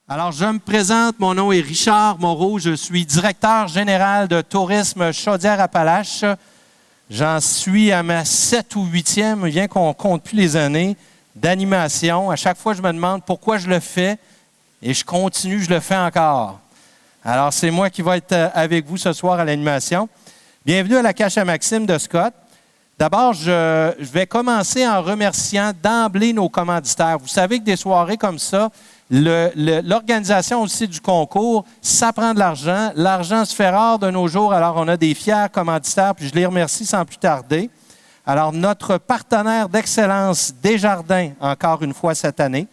Alors, je me présente, mon nom est Richard Moreau, je suis directeur général de tourisme Chaudière-Appalaches. J'en suis à ma 7 ou 8e, bien qu'on ne compte plus les années, d'animation. À chaque fois, je me demande pourquoi je le fais et je continue, je le fais encore. Alors, c'est moi qui vais être avec vous ce soir à l'animation. Bienvenue à la Cache à Maxime de Scott. D'abord, je vais commencer en remerciant d'emblée nos commanditaires. Vous savez que des soirées comme ça, l'organisation aussi du concours, ça prend de l'argent. L'argent se fait rare de nos jours, alors on a des fiers commanditaires, puis je les remercie sans plus tarder. Alors, notre partenaire d'excellence Desjardins, encore une fois cette année,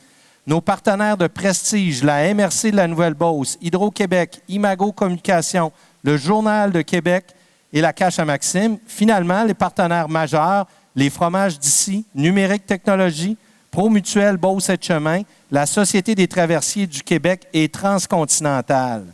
nos partenaires de prestige, la MRC de la Nouvelle-Beauce, Hydro-Québec, Imago Communication, le Journal de Québec et la Cache à Maxime. Finalement, les partenaires majeurs, les fromages d'ici, Numérique Technologies, Promutuel Beauce et Chemin, la Société des traversiers du Québec et Transcontinental.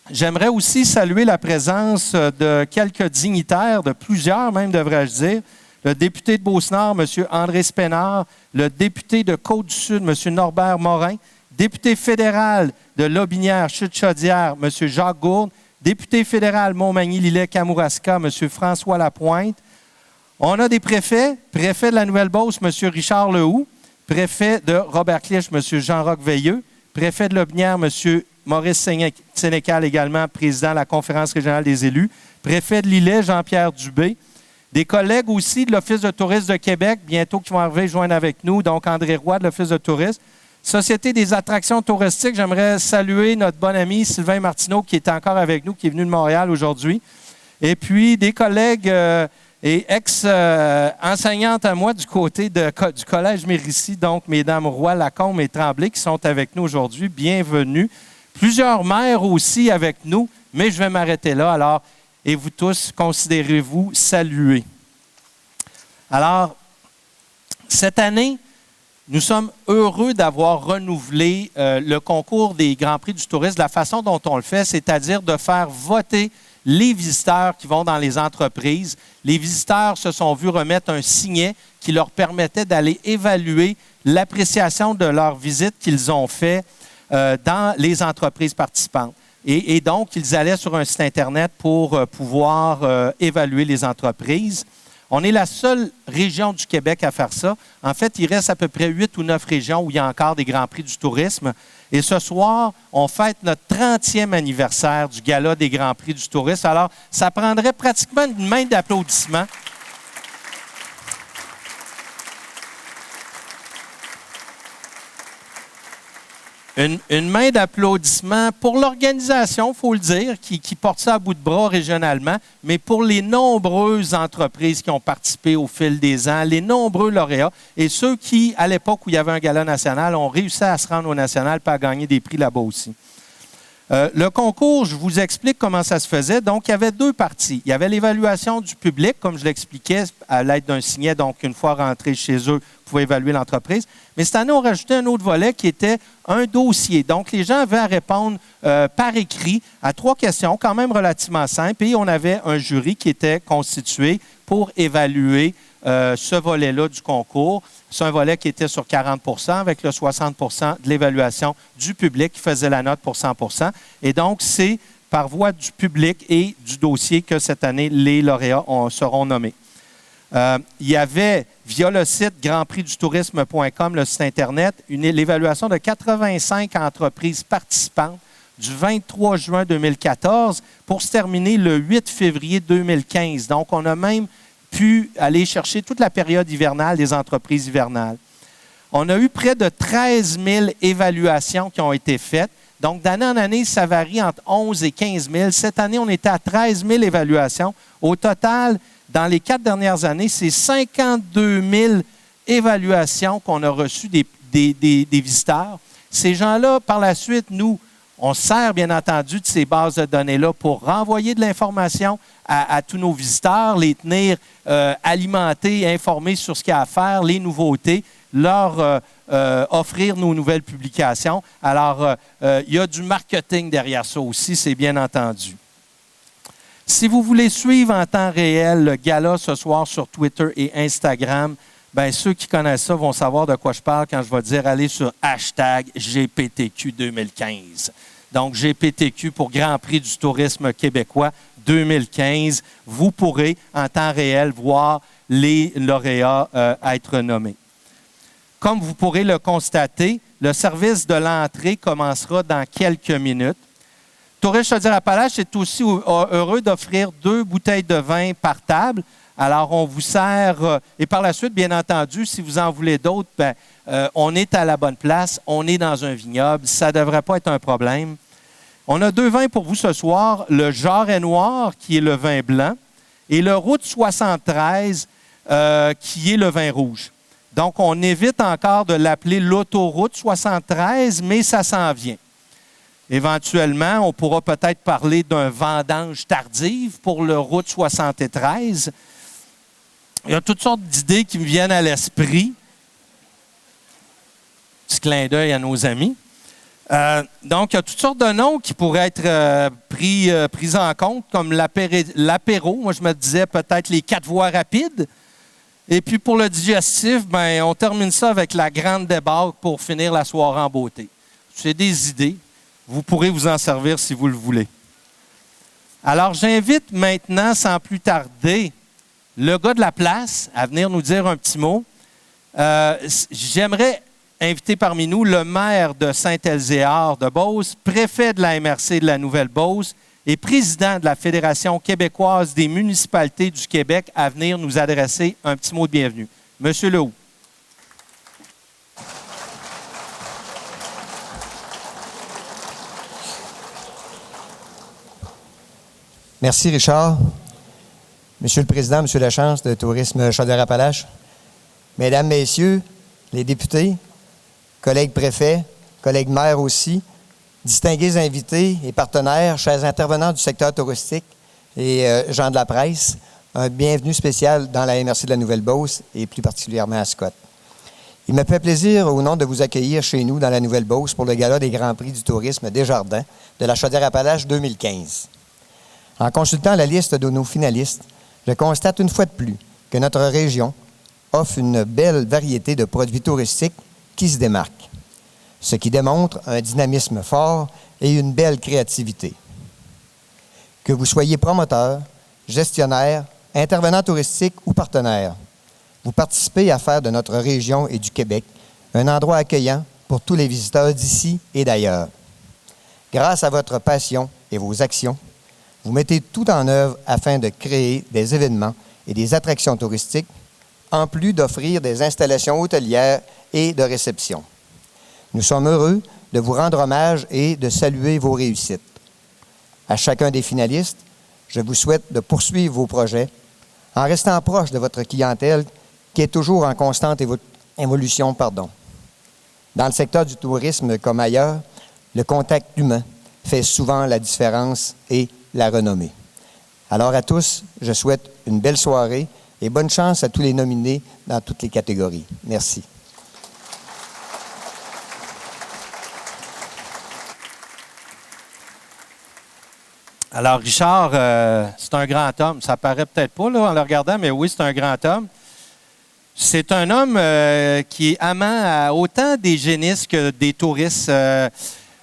J'aimerais aussi saluer la présence de quelques dignitaires, de plusieurs même, devrais-je dire. Le député de Beauce-Nord, M. André Spénard, le député de Côte-du-Sud, M. Norbert Morin, député fédéral de Lotbinière-Chute-Chaudière, M. Jacques Gourde, député fédéral Montmagny-Lillet-Kamouraska, M. François Lapointe. On a des préfets, préfet de la Nouvelle-Beauce, M. Richard Lehoux, préfet de Robert-Clich, M. Jean-Roch Veilleux, préfet de Lotbinière, M. Maurice Sénécal, également président de la Conférence régionale des élus, préfet de Lillet, Jean-Pierre Dubé, des collègues aussi de l'Office de tourisme de Québec, bientôt qui vont arriver joindre avec nous, donc André Roy de l'Office de tourisme. Société des attractions touristiques, j'aimerais saluer notre bon ami Sylvain Martineau qui est encore avec nous, qui est venu de Montréal aujourd'hui. Et puis des collègues et ex-enseignantes à moi du côté du Collège Mérissi, donc mesdames Roy, Lacombe et Tremblay qui sont avec nous aujourd'hui. Bienvenue. Plusieurs maires aussi avec nous, mais je vais m'arrêter là. Alors, et vous tous, considérez-vous salués. Alors, cette année, nous sommes heureux d'avoir renouvelé le concours des Grands Prix du tourisme de la façon dont on le fait, c'est-à-dire de faire voter les visiteurs qui vont dans les entreprises. Les visiteurs se sont vus remettre un signet qui leur permettait d'aller évaluer l'appréciation de leur visite qu'ils ont fait dans les entreprises participantes. Et donc, ils allaient sur un site Internet pour pouvoir évaluer les entreprises. On est la seule région du Québec à faire ça. En fait, il reste à peu près 8 ou 9 régions où il y a encore des Grands Prix du tourisme. Et ce soir, on fête notre 30e anniversaire du Gala des Grands Prix du tourisme. Alors, ça prendrait pratiquement une main d'applaudissements. Une main d'applaudissement pour l'organisation, il faut le dire, qui porte ça à bout de bras régionalement, mais pour les nombreuses entreprises qui ont participé au fil des ans, les nombreux lauréats et ceux qui, à l'époque où il y avait un gala national, ont réussi à se rendre au national et à gagner des prix là-bas aussi. Le concours, je vous explique comment ça se faisait. Donc, il y avait deux parties. Il y avait l'évaluation du public, comme je l'expliquais, à l'aide d'un signet. Donc, une fois rentré chez eux, vous pouvez évaluer l'entreprise. Mais cette année, on rajoutait un autre volet qui était un dossier. Donc, les gens avaient à répondre par écrit à 3 questions, quand même relativement simples. Et on avait un jury qui était constitué pour évaluer ce volet-là du concours. C'est un volet qui était sur 40 % avec le 60 % de l'évaluation du public qui faisait la note pour 100 %. Et donc, c'est par voie du public et du dossier que cette année, les lauréats seront nommés. Il y avait, via le site grandprixdutourisme.com, le site Internet, l'évaluation de 85 entreprises participantes du 23 juin 2014 pour se terminer le 8 février 2015. Donc, on a même pu aller chercher toute la période hivernale des entreprises hivernales. On a eu près de 13 000 évaluations qui ont été faites. Donc, d'année en année, ça varie entre 11 et 15 000. Cette année, on était à 13 000 évaluations. Au total, dans les 4 dernières années, c'est 52 000 évaluations qu'on a reçues des visiteurs. Ces gens-là, par la suite, nous, on sert bien entendu de ces bases de données-là pour renvoyer de l'information à tous nos visiteurs, les tenir alimentés, informés sur ce qu'il y a à faire, les nouveautés, leur offrir nos nouvelles publications. Alors, il y a du marketing derrière ça aussi, c'est bien entendu. Si vous voulez suivre en temps réel le gala ce soir sur Twitter et Instagram, bien, ceux qui connaissent ça vont savoir de quoi je parle quand je vais dire aller sur hashtag GPTQ 2015. Donc, GPTQ pour Grand Prix du tourisme québécois 2015. Vous pourrez, en temps réel, voir les lauréats être nommés. Comme vous pourrez le constater, le service de l'entrée commencera dans quelques minutes. Tourisme Chaudière-Appalaches est aussi heureux d'offrir 2 bouteilles de vin par table. Alors, on vous sert, et par la suite, bien entendu, si vous en voulez d'autres, bien, on est à la bonne place, on est dans un vignoble, ça ne devrait pas être un problème. On a 2 vins pour vous ce soir, le Jarret Noir, qui est le vin blanc, et le Route 73, qui est le vin rouge. Donc, on évite encore de l'appeler l'autoroute 73, mais ça s'en vient. Éventuellement, on pourra peut-être parler d'un vendange tardive pour le Route 73. Il y a toutes sortes d'idées qui me viennent à l'esprit. Petit clin d'œil à nos amis. Donc, il y a toutes sortes de noms qui pourraient être pris en compte, comme l'apéro. Moi, je me disais peut-être les 4 voies rapides. Et puis, pour le digestif, ben, on termine ça avec la grande débâcle pour finir la soirée en beauté. C'est des idées. Vous pourrez vous en servir si vous le voulez. Alors, j'invite maintenant, sans plus tarder, le gars de la place à venir nous dire un petit mot. J'aimerais inviter parmi nous le maire de Saint-Elzéar de Beauce, préfet de la MRC de la Nouvelle-Beauce et président de la Fédération québécoise des municipalités du Québec à venir nous adresser un petit mot de bienvenue. Monsieur Lehoux. Merci, Richard. Monsieur le Président, Monsieur Lachance de Tourisme Chaudière-Appalaches, Mesdames, Messieurs, les députés, collègues préfets, collègues maires aussi, distingués invités et partenaires, chers intervenants du secteur touristique et gens de la presse, un bienvenue spécial dans la MRC de la Nouvelle-Beauce et plus particulièrement à Scott. Il me fait plaisir au nom de vous accueillir chez nous dans la Nouvelle-Beauce pour le gala des Grands Prix du tourisme Desjardins de la Chaudière-Appalaches 2015. En consultant la liste de nos finalistes, je constate une fois de plus que notre région offre une belle variété de produits touristiques qui se démarquent, ce qui démontre un dynamisme fort et une belle créativité. Que vous soyez promoteur, gestionnaire, intervenant touristique ou partenaire, vous participez à faire de notre région et du Québec un endroit accueillant pour tous les visiteurs d'ici et d'ailleurs. Grâce à votre passion et vos actions, vous mettez tout en œuvre afin de créer des événements et des attractions touristiques, en plus d'offrir des installations hôtelières et de réception. Nous sommes heureux de vous rendre hommage et de saluer vos réussites. À chacun des finalistes, je vous souhaite de poursuivre vos projets en restant proche de votre clientèle qui est toujours en constante évolution. Dans le secteur du tourisme comme ailleurs, le contact humain fait souvent la différence et la renommée. Alors à tous, je souhaite une belle soirée et bonne chance à tous les nominés dans toutes les catégories. Merci. Alors, Richard, c'est un grand homme. Ça paraît peut-être pas là, en le regardant, mais oui, c'est un grand homme. C'est un homme qui est amant à autant des génistes que des touristes.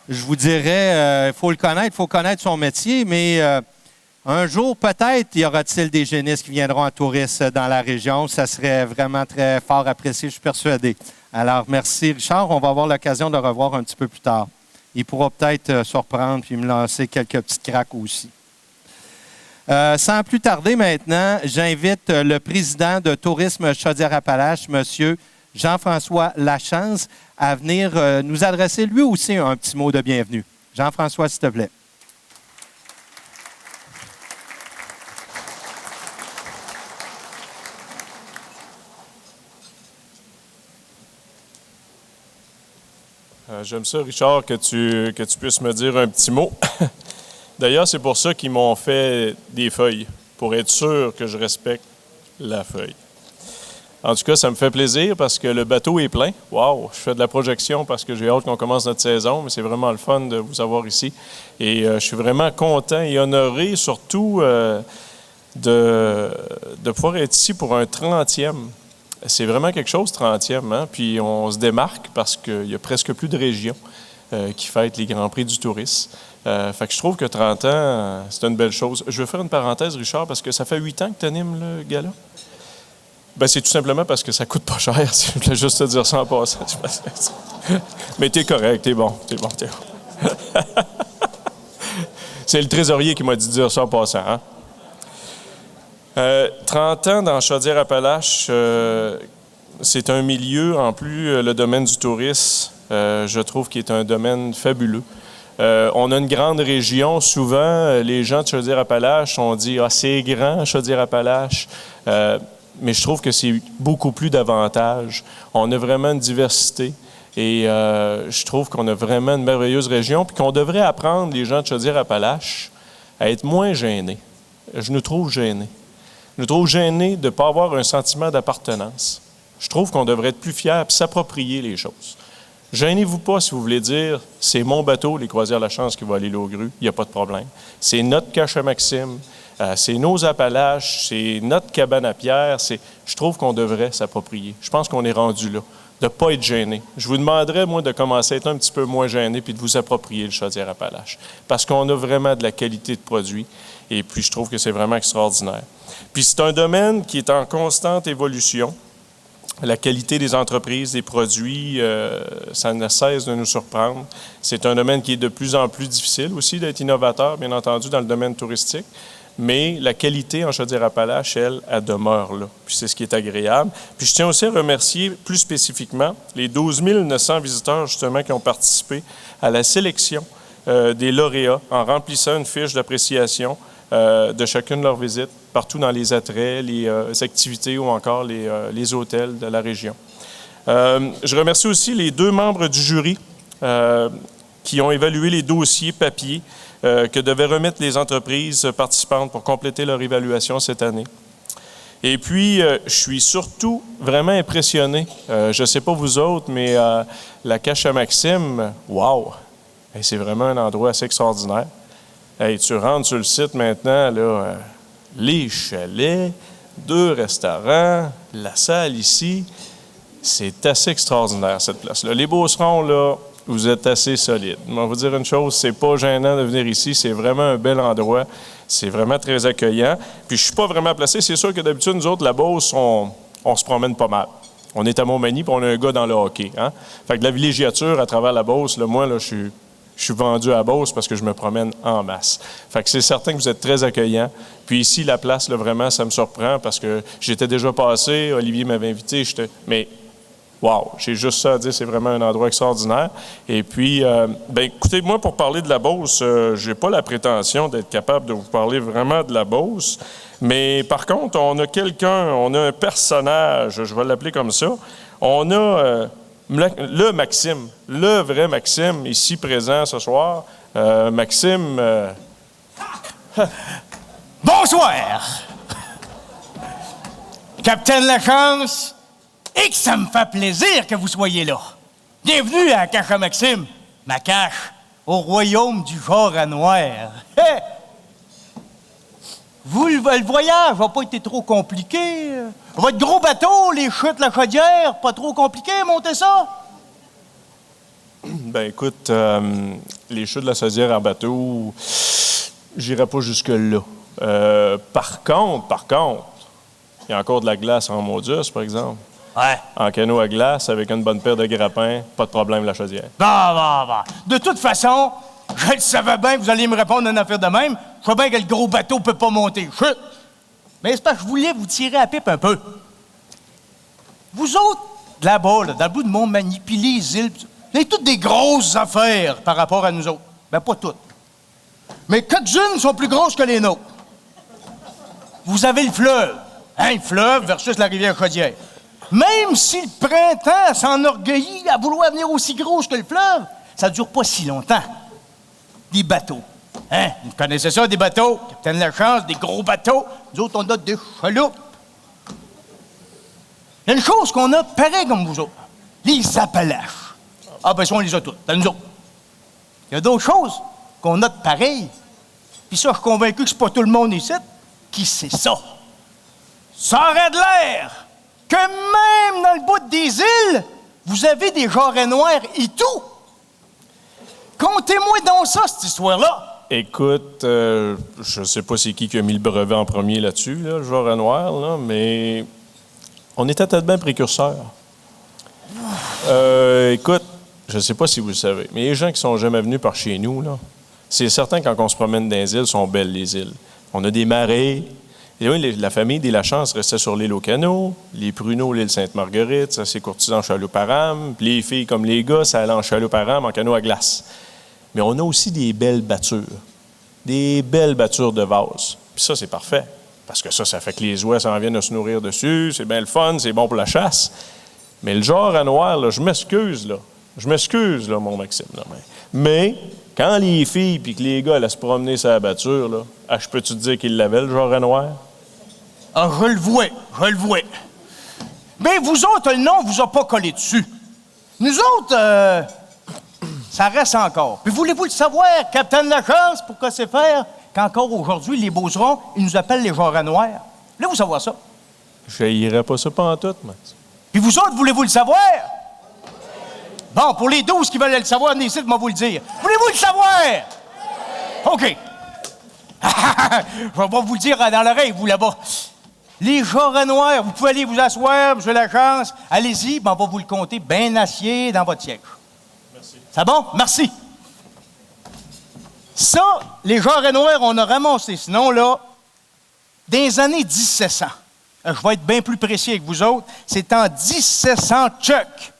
Je vous dirais, il faut le connaître, il faut connaître son métier, mais un jour, peut-être, y aura-t-il des génistes qui viendront en tourisme dans la région. Ça serait vraiment très fort apprécié, je suis persuadé. Alors, merci, Richard. On va avoir l'occasion de revoir un petit peu plus tard. Il pourra peut-être surprendre puis me lancer quelques petites craques aussi. Sans plus tarder maintenant, j'invite le président de Tourisme Chaudière-Appalaches, M. Jean-François Lachance, à venir nous adresser lui aussi un petit mot de bienvenue. Jean-François, s'il te plaît. J'aime ça, Richard, que tu puisses me dire un petit mot. D'ailleurs, c'est pour ça qu'ils m'ont fait des feuilles, pour être sûr que je respecte la feuille. En tout cas, ça me fait plaisir parce que le bateau est plein. Wow! Je fais de la projection parce que j'ai hâte qu'on commence notre saison, mais c'est vraiment le fun de vous avoir ici. Et je suis vraiment content et honoré, surtout, de pouvoir être ici pour un 30e c'est vraiment quelque chose, 30e. Hein? Puis on se démarque parce qu'il y a presque plus de régions qui fêtent les Grands Prix du tourisme. Fait que je trouve que 30 ans, c'est une belle chose. Je vais faire une parenthèse, Richard, parce que ça fait 8 ans que tu animes le gala. Ben, c'est tout simplement parce que ça coûte pas cher. Je voulais juste te dire ça en passant. Mais t'es correct, t'es bon. C'est le trésorier qui m'a dit de dire ça en passant. Hein? 30 ans dans Chaudière-Appalaches, c'est un milieu, en plus, le domaine du tourisme, je trouve qu'il est un domaine fabuleux. On a une grande région. Souvent, les gens de Chaudière-Appalaches ont dit « Ah, c'est grand, Chaudière-Appalaches ». Mais je trouve que c'est beaucoup plus d'avantages. On a vraiment une diversité et je trouve qu'on a vraiment une merveilleuse région puis qu'on devrait apprendre, les gens de Chaudière-Appalaches, à être moins gênés. Je nous trouve gênés. Je nous trouve gênés de ne pas avoir un sentiment d'appartenance. Je trouve qu'on devrait être plus fiers et s'approprier les choses. Gênez-vous pas si vous voulez dire « c'est mon bateau, les Croisières La Chance, qui va aller l'eau grue », il n'y a pas de problème. C'est notre cache à Maxime. C'est nos Appalaches, c'est notre cabane à pierre. Je trouve qu'on devrait s'approprier. Je pense qu'on est rendu là, de ne pas être gêné. Je vous demanderais, moi, de commencer à être un petit peu moins gêné puis de vous approprier le Chaudière-Appalaches. Parce qu'on a vraiment de la qualité de produit et puis je trouve que c'est vraiment extraordinaire. Puis c'est un domaine qui est en constante évolution. La qualité des entreprises, des produits, ça ne cesse de nous surprendre. C'est un domaine qui est de plus en plus difficile aussi d'être innovateur, bien entendu, dans le domaine touristique. Mais la qualité en Chaudière-Appalaches, elle demeure là. Puis c'est ce qui est agréable. Puis je tiens aussi à remercier plus spécifiquement les 12 900 visiteurs, justement, qui ont participé à la sélection des lauréats en remplissant une fiche d'appréciation de chacune de leurs visites, partout dans les attraits, les activités ou encore les hôtels de la région. Je remercie aussi les 2 membres du jury qui ont évalué les dossiers papier que devaient remettre les entreprises participantes pour compléter leur évaluation cette année. Et puis, je suis surtout vraiment impressionné. Je ne sais pas vous autres, mais la cache à Maxime, wow! Hey, c'est vraiment un endroit assez extraordinaire. Hey, tu rentres sur le site maintenant, là, les chalets, 2 restaurants, la salle ici. C'est assez extraordinaire, cette place-là. Les Beaucerons, là, vous êtes assez solides. Je vais vous dire une chose, c'est pas gênant de venir ici, c'est vraiment un bel endroit, c'est vraiment très accueillant. Puis je suis pas vraiment placé, c'est sûr que d'habitude, nous autres, la Beauce, on se promène pas mal. On est à Montmagny, puis on a un gars dans le hockey. Hein? Fait que la villégiature à travers la Beauce, là, moi, là, je suis vendu à Beauce parce que je me promène en masse. Fait que c'est certain que vous êtes très accueillants. Puis ici, la place, là, vraiment, ça me surprend parce que j'étais déjà passé, Olivier m'avait invité, mais wow, j'ai juste ça à dire, c'est vraiment un endroit extraordinaire. Et puis, écoutez, moi, pour parler de la Beauce, j'ai pas la prétention d'être capable de vous parler vraiment de la Beauce, mais par contre, on a un personnage, je vais l'appeler comme ça, on a le Maxime, le vrai Maxime, ici présent ce soir. Maxime... Bonsoir! Capitaine Lachance, et que ça me fait plaisir que vous soyez là. Bienvenue à la cache à Maxime, ma cache au royaume du genre à noir. Hey! Le voyage n'a pas été trop compliqué. Votre gros bateau, les chutes La Chaudière, pas trop compliqué, monter ça? Ben écoute, les chutes de la Chaudière en bateau, j'irai pas jusque-là. Par contre, il y a encore de la glace en Maudius, par exemple. Ouais. En canot à glace, avec une bonne paire de grappins, pas de problème, La Chaudière. Bah. De toute façon, je le savais bien que vous alliez me répondre à une affaire de même. Je sais bien que le gros bateau peut pas monter. Chut! Mais c'est parce que je voulais vous tirer à pipe un peu. Vous autres, là-bas, là, dans le bout de Montmagny, puis les îles, vous avez toutes des grosses affaires par rapport à nous autres. Ben, pas toutes. Mais quelques-unes sont plus grosses que les nôtres. Vous avez le fleuve. Hein, le fleuve versus la rivière Chaudière. Même si le printemps s'enorgueillit à vouloir venir aussi grosse que le fleuve, ça dure pas si longtemps. Des bateaux. Hein? Vous connaissez ça, des bateaux? Capitaine Lachance, des gros bateaux. Nous autres, on a des chaloupes. Il y a une chose qu'on a pareil comme vous autres. Les Appalaches. Ah, ben ça, on les a toutes. Dans nous autres. Il y a d'autres choses qu'on a de pareil. Puis ça, je suis convaincu que c'est pas tout le monde ici qui sait ça. Ça aurait de l'air que même dans le bout des îles, vous avez des jarrets noirs et tout. Contez-moi donc ça, cette histoire-là. Écoute, je sais pas c'est qui a mis le brevet en premier là-dessus, là, le jarret noir, là, mais on était peut-être bien précurseurs. Écoute, je sais pas si vous le savez, mais les gens qui sont jamais venus par chez nous, là, c'est certain quand on se promène dans les îles, sont belles les îles. On a des marais. Et oui, la famille des Lachance restait sur l'île aux Canots, les Pruneaux, l'île Sainte-Marguerite, ça c'est courtisan en chaloupe à rame, puis les filles comme les gars, ça allait en chaloupe à rame, en canot à glace. Mais on a aussi des belles battures de vase. Puis ça, c'est parfait, parce que ça fait que les oies s'en viennent à se nourrir dessus, c'est bien le fun, c'est bon pour la chasse. Mais le genre à noir, là, je m'excuse, mon Maxime. Là, mais quand les filles puis que les gars allaient se promener sur la batture, là, je peux-tu te dire qu'ils l'avaient, le genre à noir? Ah, je le vois. Mais vous autres, le nom vous a pas collé dessus. Nous autres, ça reste encore. Puis voulez-vous le savoir, Capitaine Lachance, pourquoi c'est faire qu'encore aujourd'hui, les Beaucerons, ils nous appellent les genres noirs? Voulez-vous savoir ça? Je n'irais pas ça pantoute, Max. Puis vous autres, voulez-vous le savoir? Bon, pour les 12 qui veulent le savoir, venez ici, moi vous le dire. Voulez-vous le savoir? OK. Je vais pas vous le dire dans l'oreille, vous, là-bas. Les genres noirs, vous pouvez aller vous asseoir, M. Lachance. Allez-y, ben on va vous le compter bien acier dans votre siège. Merci. C'est bon? Merci. Ça, les genres noirs, on a ramassé ce nom-là dans les années 1700. Je vais être bien plus précis avec vous autres. C'est en 1700 Chuck.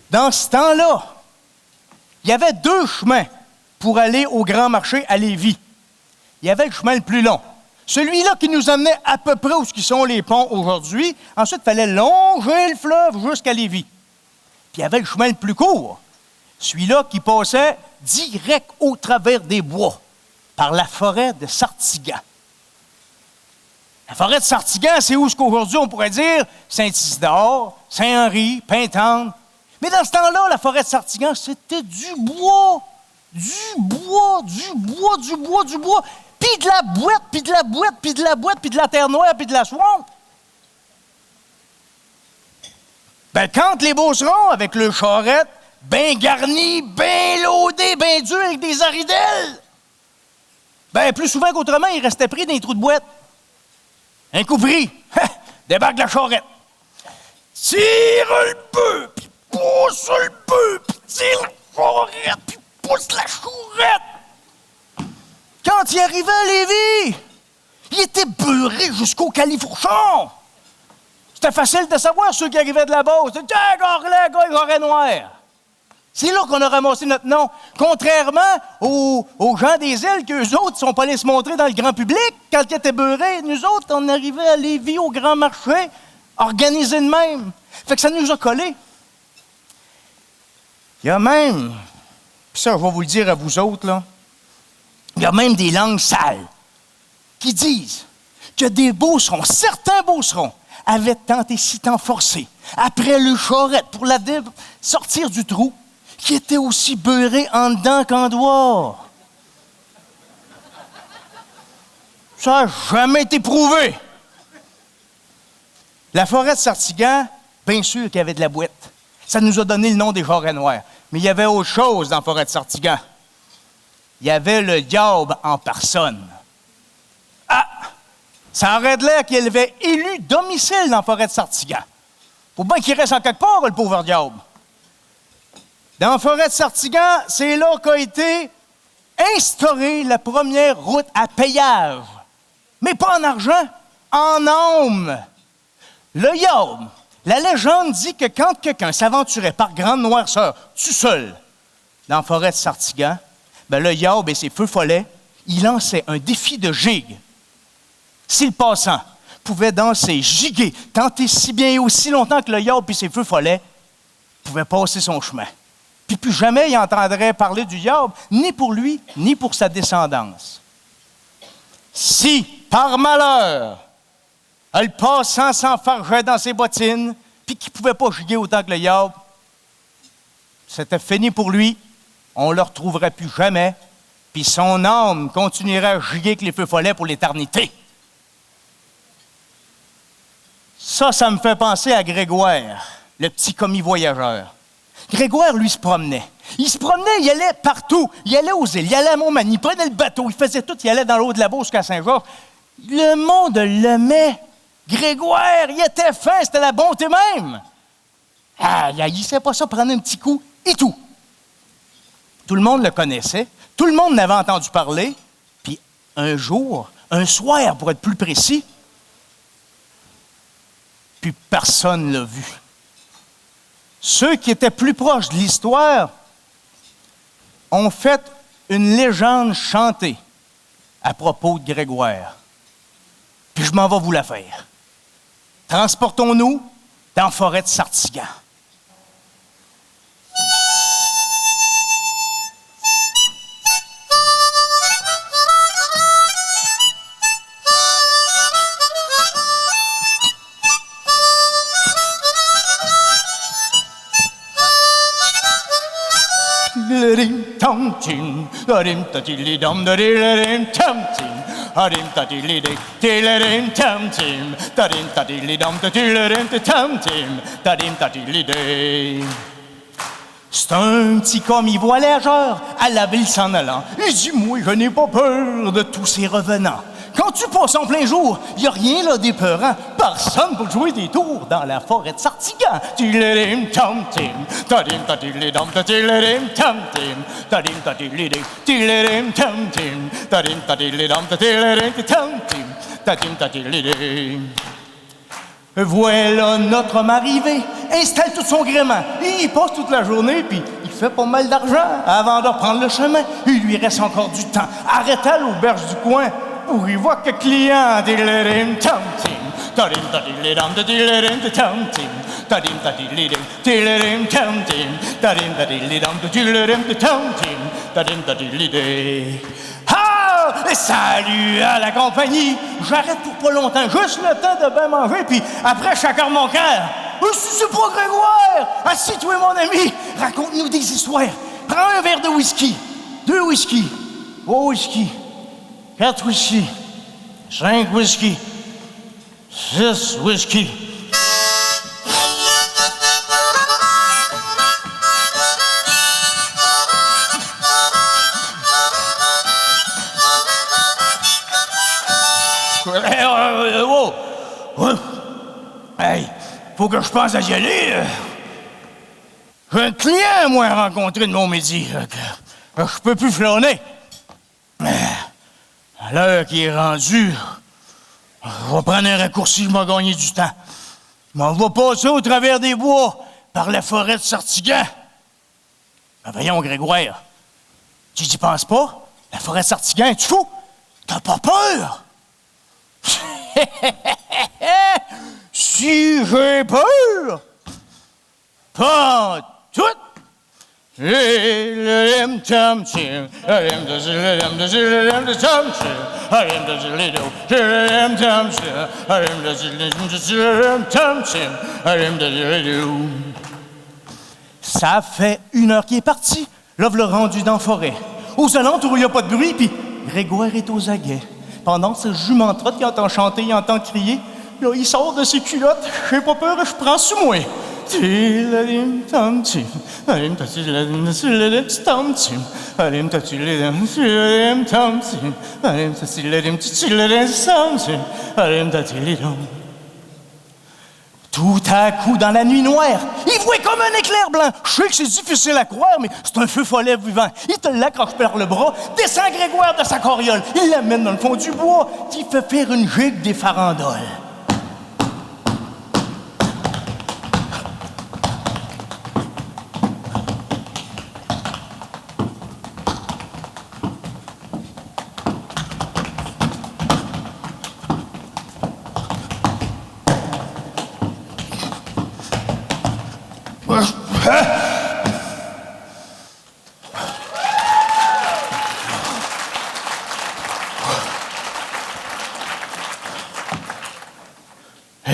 Dans ce temps-là, il y avait 2 chemins pour aller au Grand Marché à Lévis. Il y avait le chemin le plus long. Celui-là qui nous amenait à peu près où sont les ponts aujourd'hui. Ensuite, il fallait longer le fleuve jusqu'à Lévis. Puis il y avait le chemin le plus court. Celui-là qui passait direct au travers des bois, par la forêt de Sartigan. La forêt de Sartigan, c'est où ce qu'aujourd'hui on pourrait dire Saint-Isidore, Saint-Henri, Pintendre. Mais dans ce temps-là, la forêt de Sartigan, c'était du bois. Puis de la boîte, puis de la boîte, puis de la boîte, puis de la terre noire, puis de la swamp. Ben, quand les Beaucerons, avec le charrette, bien garni, bien loadé, bien dur, avec des aridelles, ben, plus souvent qu'autrement, ils restaient pris dans les trous de boîte. Un coup pris, débarque la charrette. Tire le peu, puis pousse le peu, puis tire la charrette, puis pousse la charrette. Quand il arrivait à Lévis, il était beurré jusqu'au califourchon. C'était facile de savoir ceux qui arrivaient de là-bas. C'était un gars noir. C'est là qu'on a ramassé notre nom. Contrairement aux gens des îles, qu'eux autres ne sont pas allés se montrer dans le grand public quand ils étaient beurrés. Nous autres, on arrivait à Lévis au Grand Marché, organisés de même. Fait que ça nous a collés. Il y a même, puis ça, je vais vous le dire à vous autres, là, il y a même des langues sales qui disent que des Beaucerons, certains Beaucerons, avaient tenté si tant forcé, après le charrette pour la sortir du trou, qui était aussi beurré en dedans qu'en dehors. Ça n'a jamais été prouvé. La forêt de Sartigan, bien sûr qu'il y avait de la boîte. Ça nous a donné le nom des jarrets noirs. Mais il y avait autre chose dans la forêt de Sartigan. Il y avait le diable en personne. Ah! Ça aurait de l'air qu'il avait élu domicile dans la forêt de Sartigan. Faut bien qu'il reste en quelque part, le pauvre diable. Dans la forêt de Sartigan, c'est là qu'a été instaurée la première route à péage. Mais pas en argent, en âme. Le diable. La légende dit que quand quelqu'un s'aventurait par grande noirceur, tout seul, dans la forêt de Sartigan, ben le diable et ses feux follets, il lançait un défi de gigue. Si le passant pouvait danser, giguer, tenter si bien et aussi longtemps que le diable et ses feux follets pouvaient passer son chemin. Puis plus jamais il entendrait parler du diable, ni pour lui, ni pour sa descendance. Si, par malheur, le passant s'enfargeait dans ses bottines, puis qu'il ne pouvait pas giguer autant que le diable, c'était fini pour lui. On ne le retrouverait plus jamais, puis son âme continuerait à giguer avec les feux follets pour l'éternité. Ça me fait penser à Grégoire, le petit commis voyageur. Grégoire, lui, se promenait. Il se promenait, il allait partout. Il allait aux îles, il allait à Montmagny, il prenait le bateau, il faisait tout, il allait dans l'eau de la Beauce jusqu'à Saint-Georges. Le monde l'aimait. Grégoire, il était fin, c'était la bonté même. Ah, il haïssait pas ça, prendre un petit coup et tout. Tout le monde le connaissait, tout le monde en avait entendu parler. Puis un jour, un soir, pour être plus précis, puis personne ne l'a vu. Ceux qui étaient plus proches de l'histoire ont fait une légende chantée à propos de Grégoire. Puis je m'en vais vous la faire. Transportons-nous dans la forêt de Sartigan. C'est un petit commis voyageur à la ville s'en allant. Il dit, moi, je n'ai pas peur de tous ces revenants. Quand tu passes en plein jour, il n'y a rien là d'épeurant. Personne pour jouer des tours dans la forêt de Sartigan. Voilà notre homme arrivé, installe tout son gréement. Il passe toute la journée, puis il fait pas mal d'argent avant de reprendre le chemin. Il lui reste encore du temps. Arrête à l'auberge du coin pour y voir que client. Ah! Salut à la compagnie! J'arrête pour pas longtemps, juste le temps de bien manger, puis après, je s'accorde mon cœur. C'est pas Grégoire! Assis-toi, mon ami! Raconte-nous des histoires. Prends un verre de whisky, 2 whisky, 3 whisky, 4 whisky, 5 whisky, 6 whisky. Hey, faut que je pense à y aller. J'ai un client, moi, à rencontrer de mon midi. Je peux plus flâner. À l'heure qui est rendue, je vais prendre un raccourci, je vais gagner du temps. Je m'en vais passer au travers des bois, par la forêt de Sartigan. Ben voyons, Grégoire, tu n'y penses pas? La forêt de Sartigan, tu fou? T'as pas peur? Si j'ai peur, pas tout. Ça fait 1 heure qu'il est parti. Là, le rendu dans la forêt. Aux alentours, il n'y a pas de bruit, puis Grégoire est aux aguets. Pendant que ce jument trotte, il entend chanter, il entend crier. Là, il sort de ses culottes. J'ai pas peur, je prends sous moi. Tout à coup, dans la nuit noire, il voit comme un éclair blanc. Je sais que c'est difficile à croire, mais c'est un feu follet vivant. Il te l'accroche par le bras, descend Grégoire de sa carriole. Il l'amène dans le fond du bois, qui fait faire une gigue des farandoles.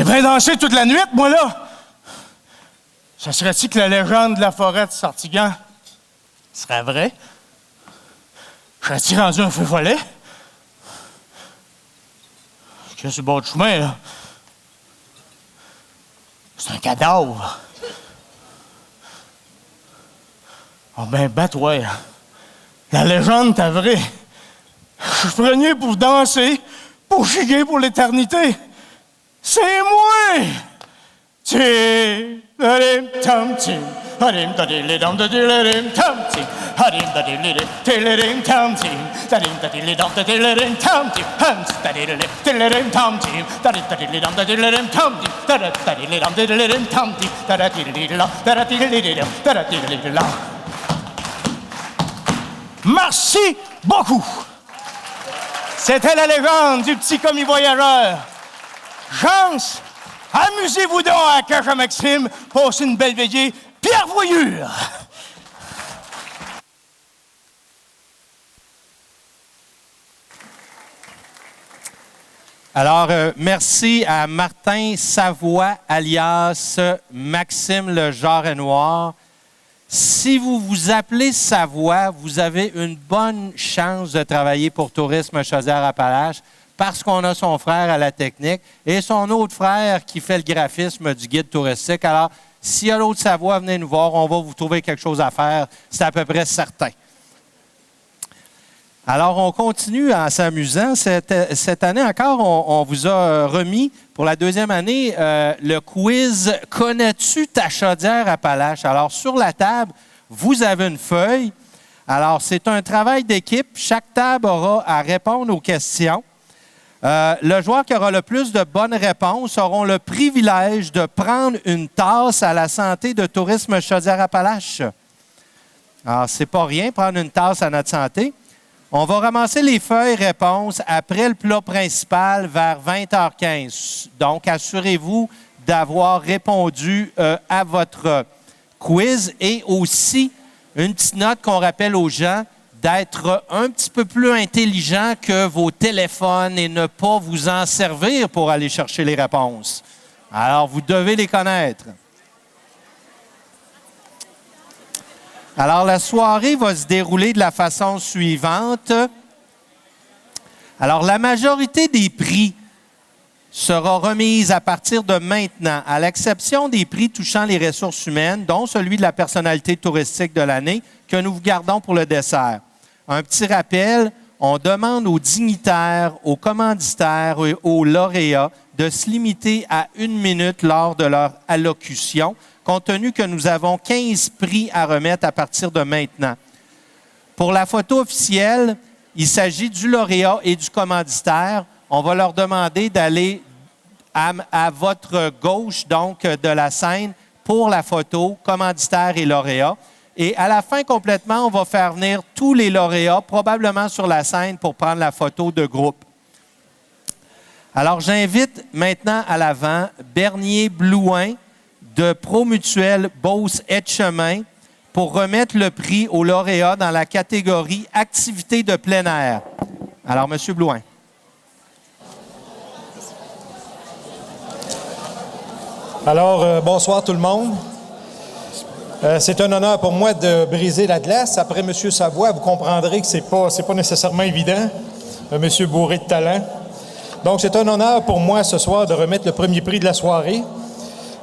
J'ai dansé toute la nuit, moi, là. Ça serait-il que la légende de la forêt de Sartigan serait vraie? Serais-tu rendu un feu follet? Qu'est-ce que c'est le bord du chemin, là? C'est un cadavre. Oh ben, toi, la légende, t'as vrai. Je suis venu pour danser, pour chier pour l'éternité. C'est moi! C'est... Merci beaucoup! C'était la légende du petit commis voyageur. Chance, amusez-vous donc à Cache-Maxime, passez une belle veillée, Pierre Voyure! Alors, merci à Martin Savoie, alias Maxime le Jarret Noir. Si vous vous appelez Savoie, vous avez une bonne chance de travailler pour Tourisme Chaudière-Appalaches parce qu'on a son frère à la technique et son autre frère qui fait le graphisme du guide touristique. Alors, s'il y a l'autre Savoie, venez nous voir, on va vous trouver quelque chose à faire. C'est à peu près certain. Alors, on continue en s'amusant. Cette année encore, on vous a remis pour la deuxième année le quiz « Connais-tu ta Chaudière-Appalaches ». Alors, sur la table, vous avez une feuille. Alors, c'est un travail d'équipe. Chaque table aura à répondre aux questions. Le joueur qui aura le plus de bonnes réponses aura le privilège de prendre une tasse à la santé de Tourisme Chaudière-Appalaches. Alors, c'est pas rien, prendre une tasse à notre santé. On va ramasser les feuilles réponses après le plat principal vers 20h15. Donc, assurez-vous d'avoir répondu à votre quiz et aussi une petite note qu'on rappelle aux gens d'être un petit peu plus intelligent que vos téléphones et ne pas vous en servir pour aller chercher les réponses. Alors, vous devez les connaître. Alors, la soirée va se dérouler de la façon suivante. Alors, la majorité des prix sera remise à partir de maintenant, à l'exception des prix touchant les ressources humaines, dont celui de la personnalité touristique de l'année, que nous vous gardons pour le dessert. Un petit rappel, on demande aux dignitaires, aux commanditaires et aux lauréats de se limiter à 1 minute lors de leur allocution, compte tenu que nous avons 15 prix à remettre à partir de maintenant. Pour la photo officielle, il s'agit du lauréat et du commanditaire. On va leur demander d'aller à votre gauche, donc, de la scène pour la photo, commanditaire et lauréat. Et à la fin, complètement, on va faire venir tous les lauréats, probablement sur la scène, pour prendre la photo de groupe. Alors, j'invite maintenant à l'avant Bernier-Blouin de Promutuelle Beauce-Etchemin pour remettre le prix aux lauréats dans la catégorie Activités de plein air. Alors, M. Blouin. Alors, bonsoir tout le monde. C'est un honneur pour moi de briser la glace. Après M. Savoie, vous comprendrez que c'est pas nécessairement évident, un monsieur bourré de talent. Donc, c'est un honneur pour moi ce soir de remettre le premier prix de la soirée.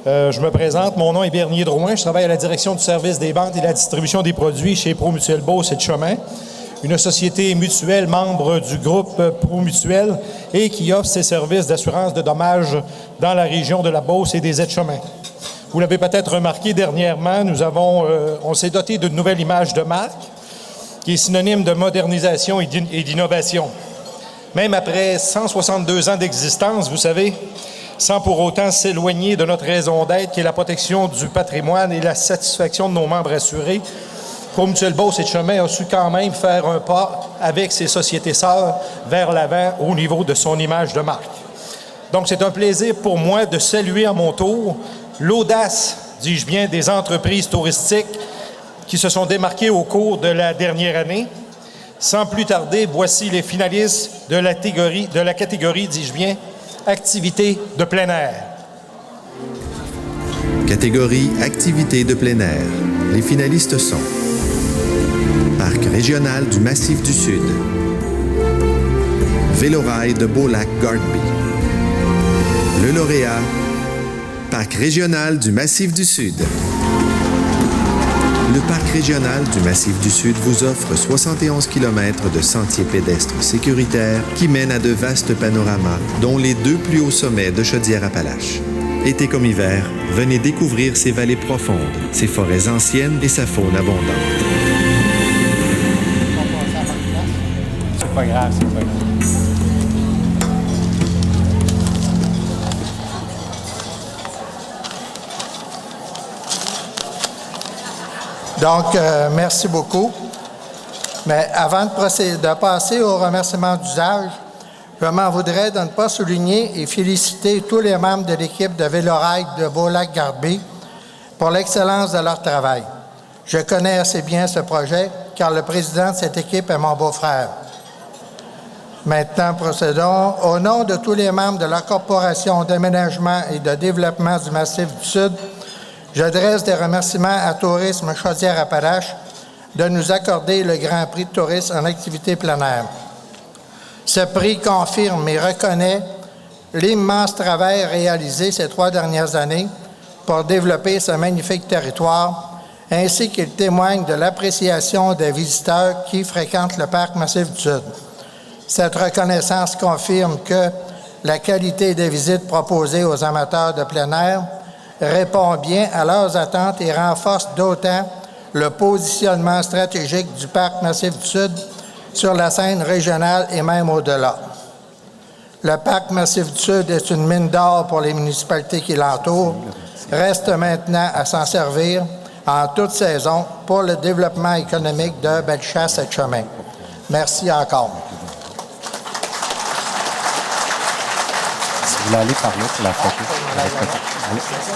Je me présente, mon nom est Bernier Drouin, je travaille à la direction du service des ventes et de la distribution des produits chez Promutuelle Beauce-Etchemin, une société mutuelle membre du groupe Promutuelle et qui offre ses services d'assurance de dommages dans la région de la Beauce et des Etchemins. Vous l'avez peut-être remarqué dernièrement, on s'est doté d'une nouvelle image de marque qui est synonyme de modernisation et d'innovation. Même après 162 ans d'existence, vous savez, sans pour autant s'éloigner de notre raison d'être, qui est la protection du patrimoine et la satisfaction de nos membres assurés, Promutuelle Beauce-Etchemin a su quand même faire un pas avec ses sociétés sœurs vers l'avant au niveau de son image de marque. Donc, c'est un plaisir pour moi de saluer à mon tour l'audace, dis-je bien, des entreprises touristiques qui se sont démarquées au cours de la dernière année. Sans plus tarder, voici les finalistes de la catégorie, dis-je bien, Activités de plein air. Catégorie Activités de plein air. Les finalistes sont Parc régional du Massif du Sud, Vélorail de Beaulac-Gardby. Le lauréat, Parc régional du Massif du Sud. Le Parc régional du Massif du Sud vous offre 71 km de sentiers pédestres sécuritaires qui mènent à de vastes panoramas, dont les 2 plus hauts sommets de Chaudière-Appalaches. Été comme hiver, venez découvrir ses vallées profondes, ses forêts anciennes et sa faune abondante. C'est pas grave, c'est pas grave. Donc, merci beaucoup. Mais avant de passer au remerciement d'usage, je m'en voudrais de ne pas souligner et féliciter tous les membres de l'équipe de Vélorail de Beau-Lac-Garbé pour l'excellence de leur travail. Je connais assez bien ce projet car le président de cette équipe est mon beau-frère. Maintenant, procédons. Au nom de tous les membres de la Corporation d'aménagement et de développement du Massif du Sud, j'adresse des remerciements à Tourisme Chaudière-Appalaches de nous accorder le Grand Prix de tourisme en activité plein air. Ce prix confirme et reconnaît l'immense travail réalisé ces 3 dernières années pour développer ce magnifique territoire, ainsi qu'il témoigne de l'appréciation des visiteurs qui fréquentent le Parc Massif du Sud. Cette reconnaissance confirme que la qualité des visites proposées aux amateurs de plein air répond bien à leurs attentes et renforce d'autant le positionnement stratégique du Parc Massif du Sud sur la scène régionale et même au-delà. Le Parc Massif du Sud est une mine d'or pour les municipalités qui l'entourent. Reste maintenant à s'en servir en toute saison pour le développement économique de Bellechasse et de Chemin. Merci encore. Si vous voulez aller par là pour la photo,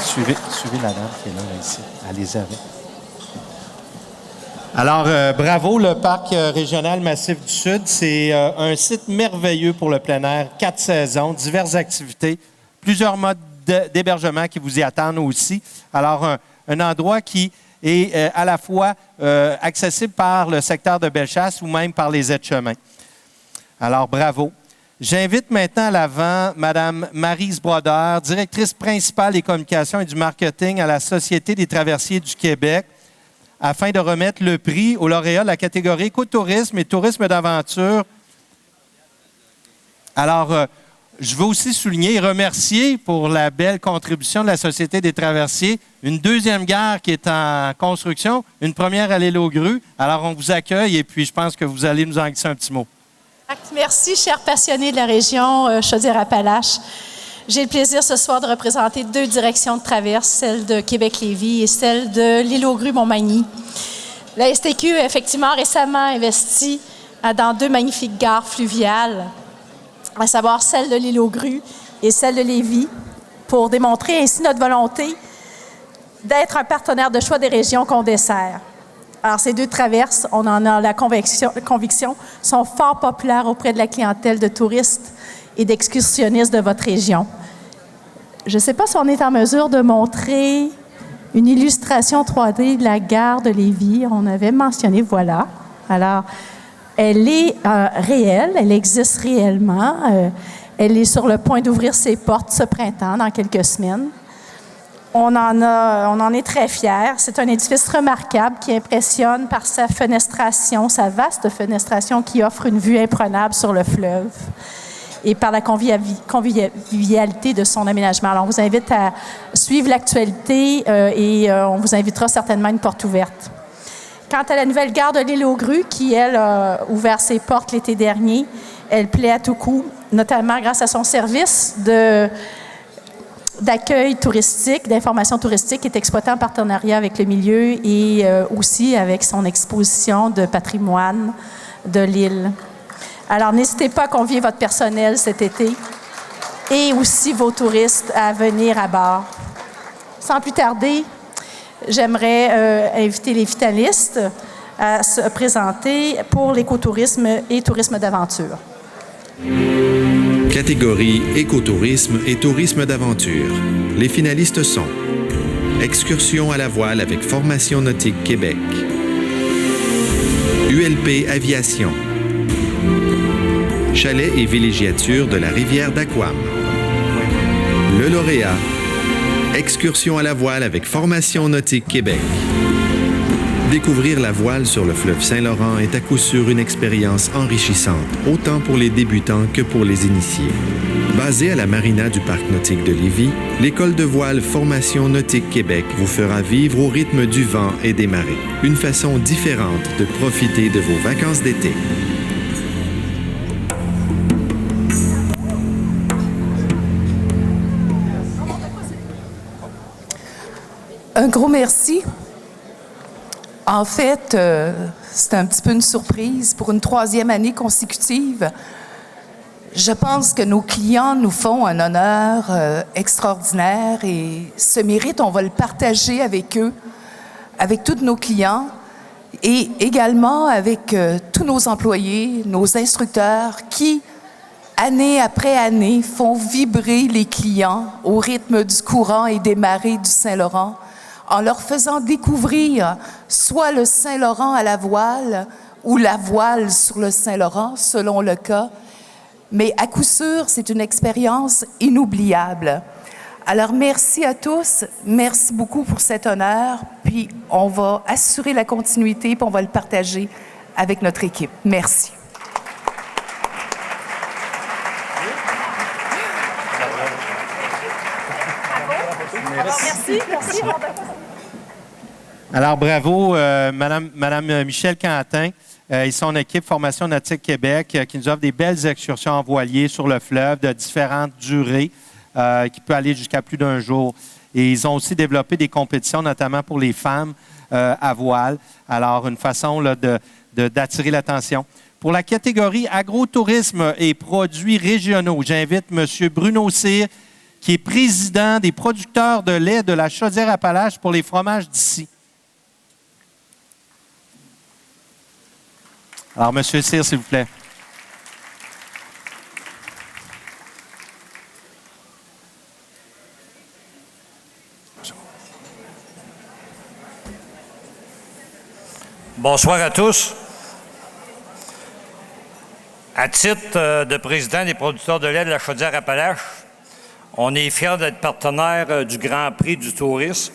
suivez la dame qui est là ici. Allez-y avec. Alors, bravo, le Parc régional Massif du Sud. C'est un site merveilleux pour le plein air, 4 saisons, diverses activités, plusieurs modes d'hébergement qui vous y attendent aussi. Alors, un endroit qui est à la fois accessible par le secteur de Bellechasse ou même par les aides-chemins. Alors, bravo. J'invite maintenant à l'avant Mme Maryse Brodeur, directrice principale des communications et du marketing à la Société des traversiers du Québec, afin de remettre le prix aux lauréats de la catégorie écotourisme et tourisme d'aventure. Alors, je veux aussi souligner et remercier pour la belle contribution de la Société des traversiers. Une deuxième gare qui est en construction, une première à l'île aux Grues. Alors, on vous accueille et puis je pense que vous allez nous en glisser un petit mot. Merci, chers passionnés de la région Chaudière-Appalaches. J'ai le plaisir ce soir de représenter 2 directions de traverse, celle de Québec-Lévis et celle de l'île aux Grues Montmagny. La STQ a effectivement récemment investi dans 2 magnifiques gares fluviales, à savoir celle de l'île aux Grues et celle de Lévis, pour démontrer ainsi notre volonté d'être un partenaire de choix des régions qu'on dessert. Alors, ces 2 traverses, on en a la conviction, sont fort populaires auprès de la clientèle de touristes et d'excursionnistes de votre région. Je ne sais pas si on est en mesure de montrer une illustration 3D de la gare de Lévis. On avait mentionné, voilà. Alors, elle est réelle, elle existe réellement. Elle est sur le point d'ouvrir ses portes ce printemps, dans quelques semaines. On en est très fiers. C'est un édifice remarquable qui impressionne par sa fenestration, sa vaste fenestration qui offre une vue imprenable sur le fleuve et par la convivialité de son aménagement. Alors, on vous invite à suivre l'actualité et on vous invitera certainement à une porte ouverte. Quant à la nouvelle gare de l'île aux Grues, qui, elle, a ouvert ses portes l'été dernier, elle plaît à tout coup, notamment grâce à son service d'accueil touristique, d'information touristique qui est exploité en partenariat avec le milieu et aussi avec son exposition de patrimoine de l'île. Alors, n'hésitez pas à convier votre personnel cet été et aussi vos touristes à venir à bord. Sans plus tarder, j'aimerais inviter les finalistes à se présenter pour l'écotourisme et tourisme d'aventure. Catégorie écotourisme et tourisme d'aventure. Les finalistes sont Excursion à la voile avec Formation Nautique Québec, ULP Aviation, Chalet et villégiature de la rivière d'Aquam. Le lauréat, Excursion à la voile avec Formation Nautique Québec. Découvrir la voile sur le fleuve Saint-Laurent est à coup sûr une expérience enrichissante, autant pour les débutants que pour les initiés. Basée à la marina du Parc nautique de Lévis, l'école de voile Formation Nautique Québec vous fera vivre au rythme du vent et des marées. Une façon différente de profiter de vos vacances d'été. Un gros merci. En fait, c'est un petit peu une surprise pour une 3e année consécutive. Je pense que nos clients nous font un honneur extraordinaire et ce mérite, on va le partager avec eux, avec tous nos clients et également avec tous nos employés, nos instructeurs qui, année après année, font vibrer les clients au rythme du courant et des marées du Saint-Laurent, en leur faisant découvrir soit le Saint-Laurent à la voile ou la voile sur le Saint-Laurent, selon le cas. Mais à coup sûr, c'est une expérience inoubliable. Alors, merci à tous. Merci beaucoup pour cet honneur. Puis, on va assurer la continuité, puis on va le partager avec notre équipe. Merci. Merci. Alors, bravo, Madame Michel Quentin et son équipe Formation Nautique Québec qui nous offre des belles excursions en voilier sur le fleuve de différentes durées qui peut aller jusqu'à plus d'un jour. Et ils ont aussi développé des compétitions, notamment pour les femmes à voile. Alors, une façon là, d'attirer l'attention. Pour la catégorie agrotourisme et produits régionaux, j'invite M. Bruno Cyr, qui est président des producteurs de lait de la Chaudière-Appalaches pour les fromages d'ici. Alors, M. Cyr, s'il vous plaît. Bonsoir à tous. À titre de président des producteurs de lait de la Chaudière-Appalaches, on est fiers d'être partenaire du Grand Prix du tourisme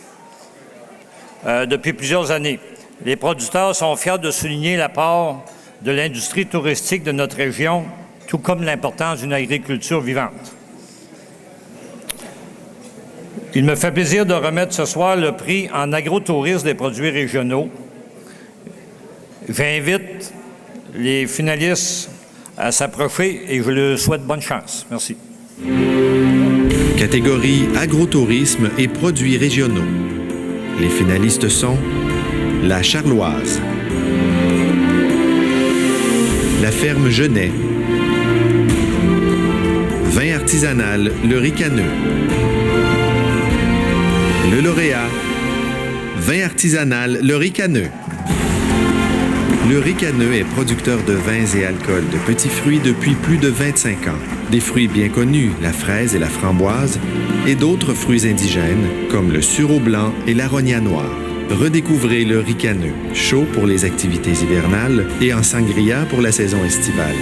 depuis plusieurs années. Les producteurs sont fiers de souligner l'apport de l'industrie touristique de notre région, tout comme l'importance d'une agriculture vivante. Il me fait plaisir de remettre ce soir le prix en agrotourisme des produits régionaux. J'invite les finalistes à s'approcher et je leur souhaite bonne chance. Merci. Catégorie agrotourisme et produits régionaux. Les finalistes sont la Charloise, la ferme Genet, vin artisanal Le Ricaneux, le lauréat, vin artisanal Le Ricaneux. Le Ricaneux est producteur de vins et alcools de petits fruits depuis plus de 25 ans. Des fruits bien connus, la fraise et la framboise, et d'autres fruits indigènes, comme le sureau blanc et l'aronia noir. Redécouvrez le Ricaneux, chaud pour les activités hivernales et en sangria pour la saison estivale.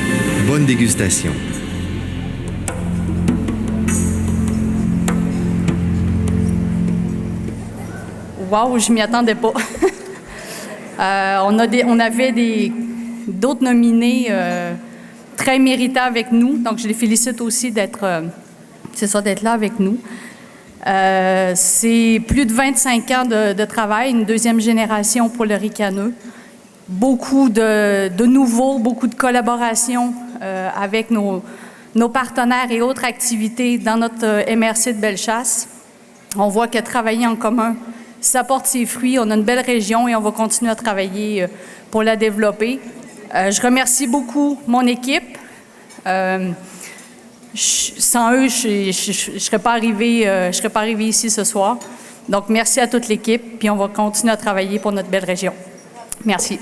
Bonne dégustation. Wow, je m'y attendais pas. On avait d'autres nominés très méritants avec nous, donc je les félicite aussi d'être là avec nous. C'est plus de 25 ans de travail, une deuxième génération pour le Ricaneux. Beaucoup de nouveaux, beaucoup de collaborations avec nos partenaires et autres activités dans notre MRC de Bellechasse. On voit que travailler en commun, ça porte ses fruits. On a une belle région et on va continuer à travailler pour la développer. Je remercie beaucoup mon équipe. Sans eux, je serais pas arrivée ici ce soir. Donc, merci à toute l'équipe, puis on va continuer à travailler pour notre belle région. Merci.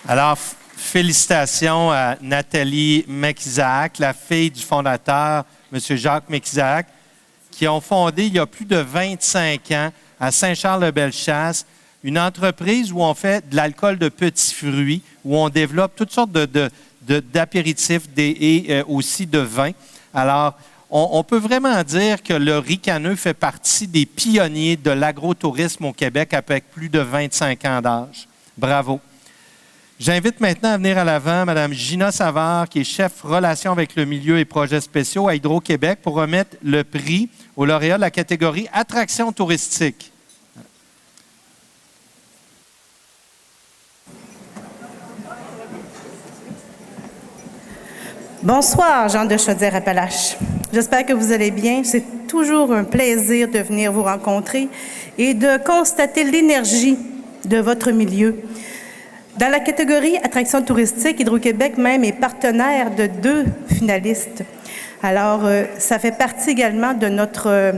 Alors, félicitations à Nathalie Mekizac, la fille du fondateur, M. Jacques Mekizac, qui ont fondé il y a plus de 25 ans à Saint-Charles-de-Bellechasse une entreprise où on fait de l'alcool de petits fruits, où on développe toutes sortes de d'apéritifs et aussi de vin. Alors, on peut vraiment dire que le ricaneux fait partie des pionniers de l'agrotourisme au Québec avec plus de 25 ans d'âge. Bravo. J'invite maintenant à venir à l'avant Mme Gina Savard, qui est chef relations avec le milieu et projets spéciaux à Hydro-Québec, pour remettre le prix au lauréat de la catégorie attraction touristique. Bonsoir, Jean de Chaudière-Appalaches. J'espère que vous allez bien. C'est toujours un plaisir de venir vous rencontrer et de constater l'énergie de votre milieu. Dans la catégorie attraction touristique, Hydro-Québec même est partenaire de 2 finalistes. Alors, ça fait partie également de notre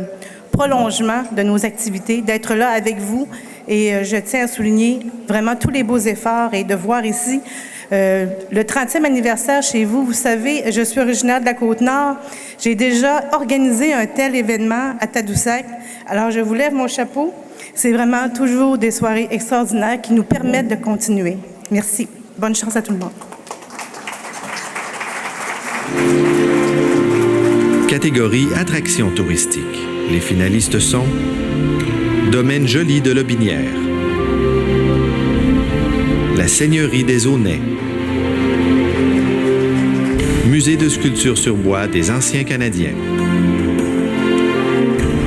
prolongement de nos activités, d'être là avec vous. Et je tiens à souligner vraiment tous les beaux efforts et de voir ici le 30e anniversaire chez vous. Vous savez, je suis originaire de la Côte-Nord. J'ai déjà organisé un tel événement à Tadoussac. Alors, je vous lève mon chapeau. C'est vraiment toujours des soirées extraordinaires qui nous permettent de continuer. Merci. Bonne chance à tout le monde. Catégorie attraction touristique. Les finalistes sont Domaine Joli de Lobinière, la Seigneurie des Aunais, Musée de sculpture sur bois des Anciens Canadiens,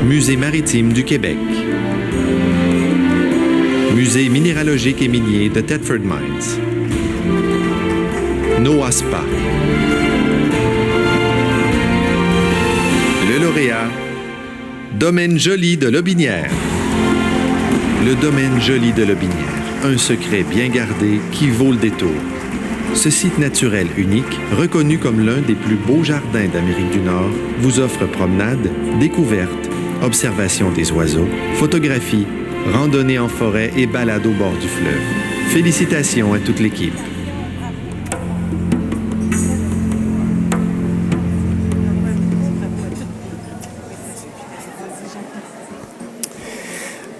Musée maritime du Québec, Musée minéralogique et minier de Thetford Mines, Noah Spa. Le lauréat, Domaine Joli de Lobinière. Le Domaine Joli de Lobinière, un secret bien gardé qui vaut le détour. Ce site naturel unique, reconnu comme l'un des plus beaux jardins d'Amérique du Nord, vous offre promenades, découvertes, observation des oiseaux, photographies, randonnées en forêt et balades au bord du fleuve. Félicitations à toute l'équipe.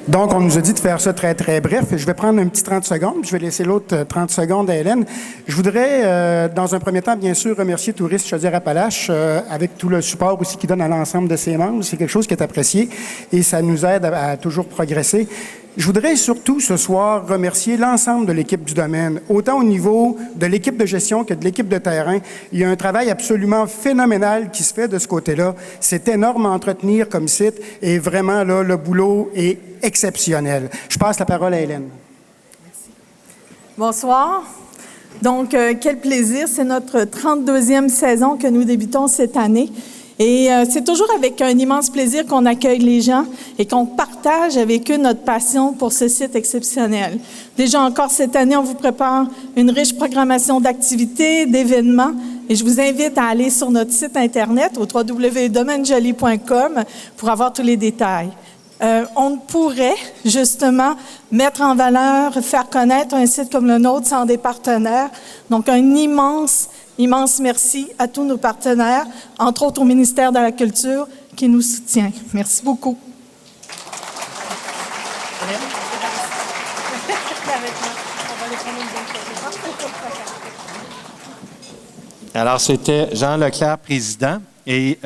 Donc, on nous a dit de faire ça très, très bref. Je vais prendre un petit 30 secondes, puis je vais laisser l'autre 30 secondes à Hélène. Je voudrais, dans un premier temps, bien sûr, remercier Tourisme Chaudière-Appalaches avec tout le support aussi qu'il donne à l'ensemble de ses membres. C'est quelque chose qui est apprécié et ça nous aide à toujours progresser. Je voudrais surtout ce soir remercier l'ensemble de l'équipe du domaine, autant au niveau de l'équipe de gestion que de l'équipe de terrain. Il y a un travail absolument phénoménal qui se fait de ce côté-là. C'est énorme à entretenir comme site et vraiment, là, le boulot est exceptionnel. Je passe la parole à Hélène. Merci. Bonsoir. Donc, quel plaisir. C'est notre 32e saison que nous débutons cette année. Et c'est toujours avec un immense plaisir qu'on accueille les gens et qu'on partage avec eux notre passion pour ce site exceptionnel. Déjà encore cette année, on vous prépare une riche programmation d'activités, d'événements. Et je vous invite à aller sur notre site Internet au www.domainejoli.com pour avoir tous les détails. On ne pourrait justement mettre en valeur, faire connaître un site comme le nôtre sans des partenaires. Donc, un immense merci à tous nos partenaires, entre autres au ministère de la Culture qui nous soutient. Merci beaucoup. Alors, c'était Jean Leclerc, président, et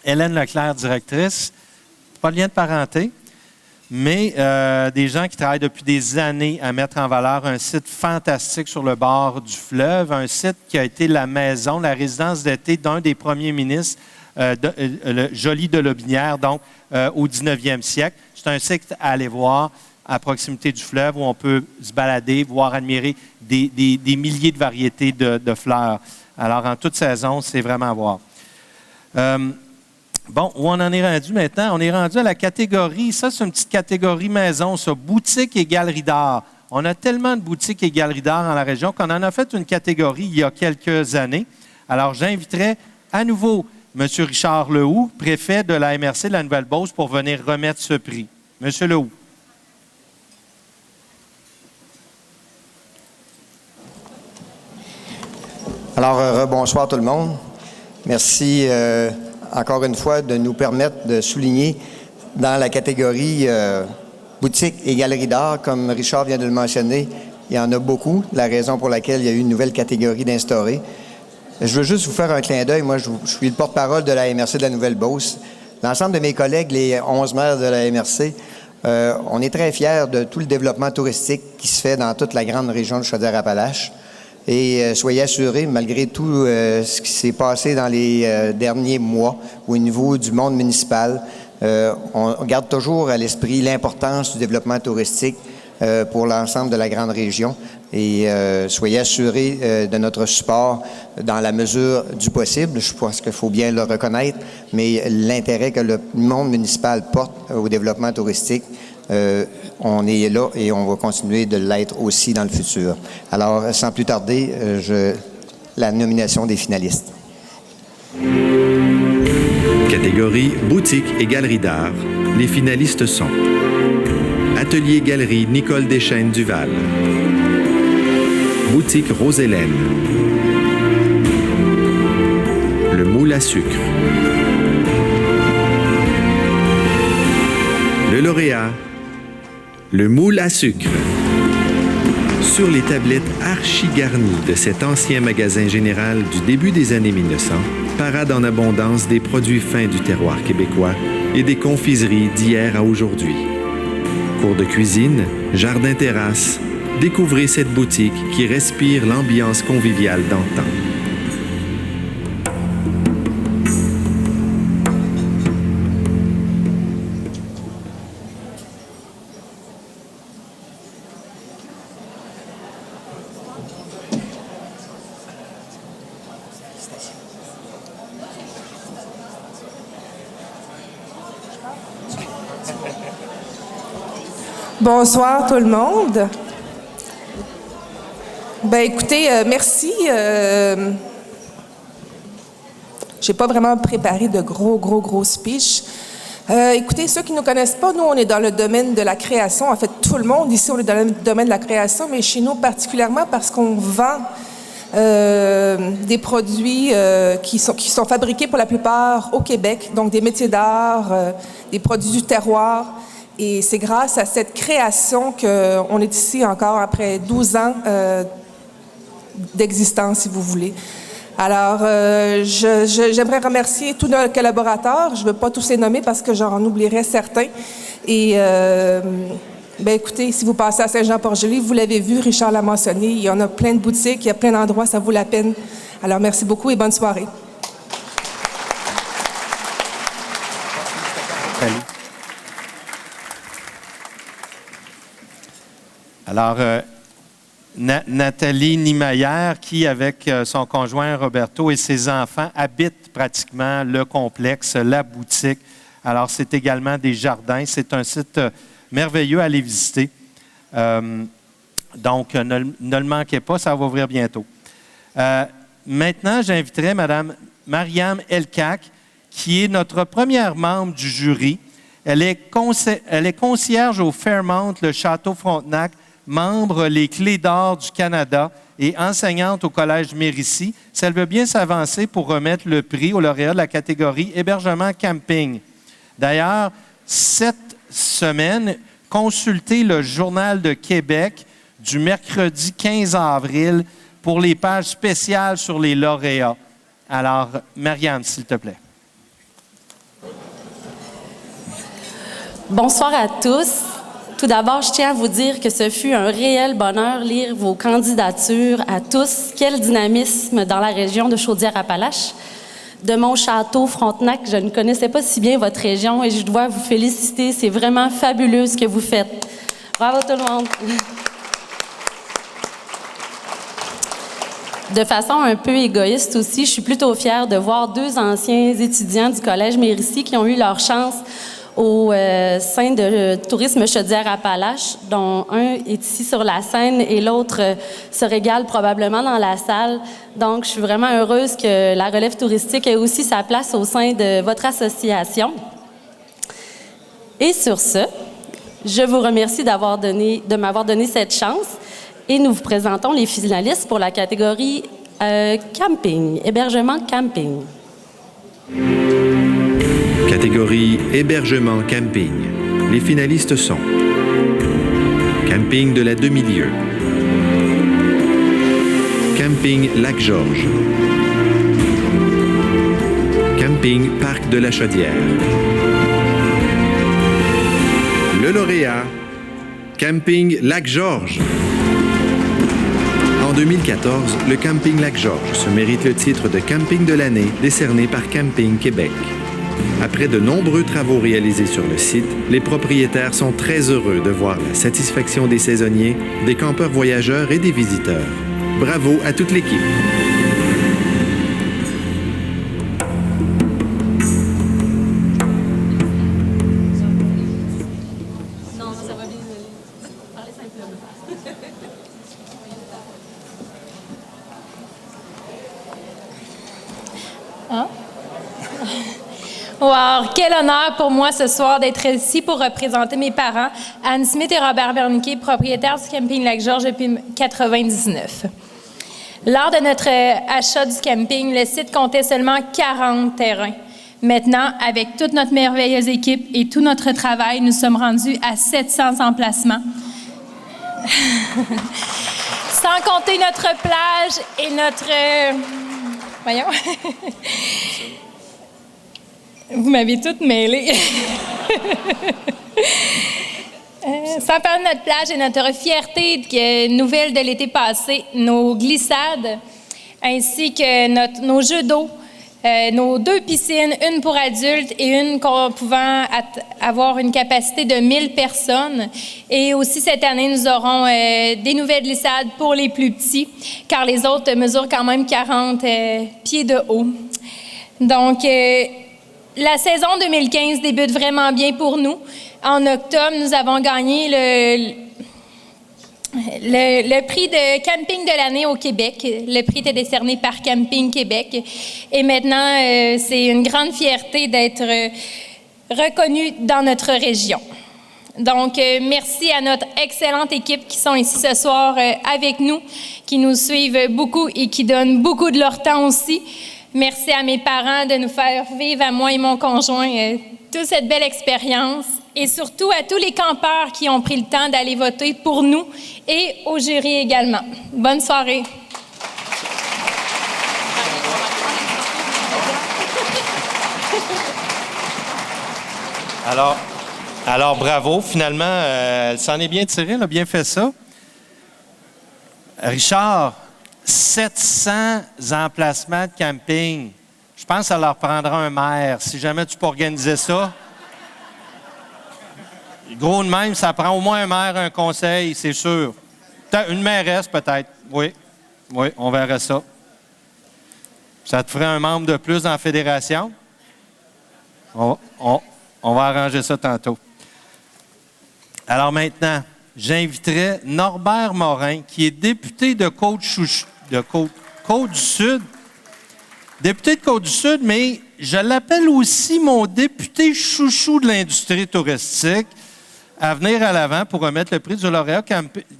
Hélène Leclerc, directrice. Pas de lien de parenté, mais des gens qui travaillent depuis des années à mettre en valeur un site fantastique sur le bord du fleuve, un site qui a été la maison, la résidence d'été d'un des premiers ministres, le Joli de Lobinière, donc au 19e siècle. C'est un site à aller voir à proximité du fleuve où on peut se balader, voir, admirer des milliers de variétés de fleurs. Alors, en toute saison, c'est vraiment à voir. Bon, où on en est rendu maintenant? On est rendu à la catégorie, ça c'est une petite catégorie maison, ça, boutique et galerie d'art. On a tellement de boutiques et galeries d'art dans la région qu'on en a fait une catégorie il y a quelques années. Alors, j'inviterai à nouveau M. Richard Lehoux, préfet de la MRC de la Nouvelle-Beauce, pour venir remettre ce prix. M. Lehoux. Alors, bonsoir tout le monde. Merci encore une fois de nous permettre de souligner dans la catégorie boutique et galerie d'art, comme Richard vient de le mentionner, Il y en a beaucoup, la raison pour laquelle il y a eu une nouvelle catégorie d'instaurer. Je veux juste vous faire un clin d'œil. Moi, je suis le porte-parole de la MRC de la Nouvelle-Beauce. L'ensemble de mes collègues, les 11 maires de la MRC, on est très fiers de tout le développement touristique qui se fait dans toute la grande région de Chaudière-Appalaches. Et soyez assurés, malgré tout ce qui s'est passé dans les derniers mois au niveau du monde municipal, on garde toujours à l'esprit l'importance du développement touristique pour l'ensemble de la grande région. Et soyez assurés de notre support dans la mesure du possible. Je pense qu'il faut bien le reconnaître, mais l'intérêt que le monde municipal porte au développement touristique, on est là et on va continuer de l'être aussi dans le futur. Alors, sans plus tarder, la nomination des finalistes. Catégorie Boutique et Galerie d'art. Les finalistes sont Atelier Galerie Nicole Deschênes Duval, Boutique Rose-Hélène, Le Moule à sucre. Le lauréat, Le Moule à sucre. Sur les tablettes archi-garnies de cet ancien magasin général du début des années 1900, parade en abondance des produits fins du terroir québécois et des confiseries d'hier à aujourd'hui. Cours de cuisine, jardin-terrasse, découvrez cette boutique qui respire l'ambiance conviviale d'antan. Bonsoir tout le monde. Ben écoutez, merci. J'ai pas vraiment préparé de gros speech. Écoutez, ceux qui ne nous connaissent pas, nous on est dans le domaine de la création. En fait, tout le monde ici on est dans le domaine de la création, mais chez nous particulièrement parce qu'on vend des produits qui sont fabriqués pour la plupart au Québec, donc des métiers d'art, des produits du terroir. Et c'est grâce à cette création qu'on est ici encore après 12 ans d'existence, si vous voulez. Alors, j'aimerais remercier tous nos collaborateurs. Je ne veux pas tous les nommer parce que j'en oublierais certains. Et, ben écoutez, si vous passez à Saint-Jean-Port-Joli, vous l'avez vu, Richard l'a mentionné, il y en a plein de boutiques, il y a plein d'endroits, ça vaut la peine. Alors, merci beaucoup et bonne soirée. Salut. Alors, Nathalie Niemeyer, qui, avec son conjoint Roberto et ses enfants, habite pratiquement le complexe, la boutique. Alors, c'est également des jardins. C'est un site merveilleux à aller visiter. Donc, ne le manquez pas, ça va ouvrir bientôt. Maintenant, j'inviterai Mme Mariam Elkak, qui est notre première membre du jury. Elle est concierge au Fairmont, le Château Frontenac, membre les Clés d'or du Canada et enseignante au Collège Mérisy. Si elle veut bien s'avancer pour remettre le prix au lauréat de la catégorie hébergement camping. D'ailleurs, cette semaine, consultez le Journal de Québec du mercredi 15 avril pour les pages spéciales sur les lauréats. Alors, Marianne, s'il te plaît. Bonsoir à tous. Tout d'abord, je tiens à vous dire que ce fut un réel bonheur lire vos candidatures à tous. Quel dynamisme dans la région de Chaudière-Appalaches. De mon château Frontenac, je ne connaissais pas si bien votre région et je dois vous féliciter. C'est vraiment fabuleux ce que vous faites. Bravo tout le monde. De façon un peu égoïste aussi, je suis plutôt fière de voir deux anciens étudiants du Collège Mérisy qui ont eu leur chance au sein de Tourisme Chaudière-Appalaches, dont un est ici sur la scène et l'autre se régale probablement dans la salle. Donc, je suis vraiment heureuse que la relève touristique ait aussi sa place au sein de votre association. Et sur ce, je vous remercie de m'avoir donné cette chance et nous vous présentons les finalistes pour la catégorie camping, hébergement camping. Catégorie hébergement camping. Les finalistes sont Camping de la Demi-Lieue, Camping Lac-Georges. Camping Parc de la Chaudière. Le lauréat, Camping Lac-Georges. En 2014, le Camping Lac-Georges se mérite le titre de Camping de l'année décerné par Camping Québec. Après de nombreux travaux réalisés sur le site, les propriétaires sont très heureux de voir la satisfaction des saisonniers, des campeurs voyageurs et des visiteurs. Bravo à toute l'équipe. Wow, quel honneur pour moi ce soir d'être ici pour représenter mes parents, Anne Smith et Robert Berniquet, propriétaires du camping Lac-Georges depuis 1999. Lors de notre achat du camping, le site comptait seulement 40 terrains. Maintenant, avec toute notre merveilleuse équipe et tout notre travail, nous sommes rendus à 700 emplacements. Sans compter notre plage et notre... Voyons. Vous m'avez toutes mêlée. Sans parler de notre plage et notre fierté nouvelle de l'été passé, nos glissades, ainsi que nos jeux d'eau, nos 2 piscines, une pour adultes et une pouvant avoir une capacité de 1000 personnes. Et aussi, cette année, nous aurons des nouvelles glissades pour les plus petits, car les autres mesurent quand même 40 pieds de haut. Donc, la saison 2015 débute vraiment bien pour nous. En octobre, nous avons gagné le prix de camping de l'année au Québec. Le prix était décerné par Camping Québec. Et maintenant, c'est une grande fierté d'être reconnu dans notre région. Donc, merci à notre excellente équipe qui sont ici ce soir avec nous, qui nous suivent beaucoup et qui donnent beaucoup de leur temps aussi. Merci à mes parents de nous faire vivre, à moi et mon conjoint, toute cette belle expérience. Et surtout à tous les campeurs qui ont pris le temps d'aller voter pour nous et au jury également. Bonne soirée. Alors bravo. Finalement, elle s'en est bien tirée, elle a bien fait ça. Richard, 700 emplacements de camping. Je pense que ça leur prendra un maire. Si jamais tu peux organiser ça. Gros de même, ça prend au moins un maire, un conseil, c'est sûr. Une mairesse, peut-être. Oui, on verra ça. Ça te ferait un membre de plus dans la fédération? On va arranger ça tantôt. Alors maintenant, j'inviterai Norbert Morin, qui est député de Côte-du-Sud. Député de Côte-du-Sud, mais je l'appelle aussi mon député chouchou de l'industrie touristique, à venir à l'avant pour remettre le prix du lauréat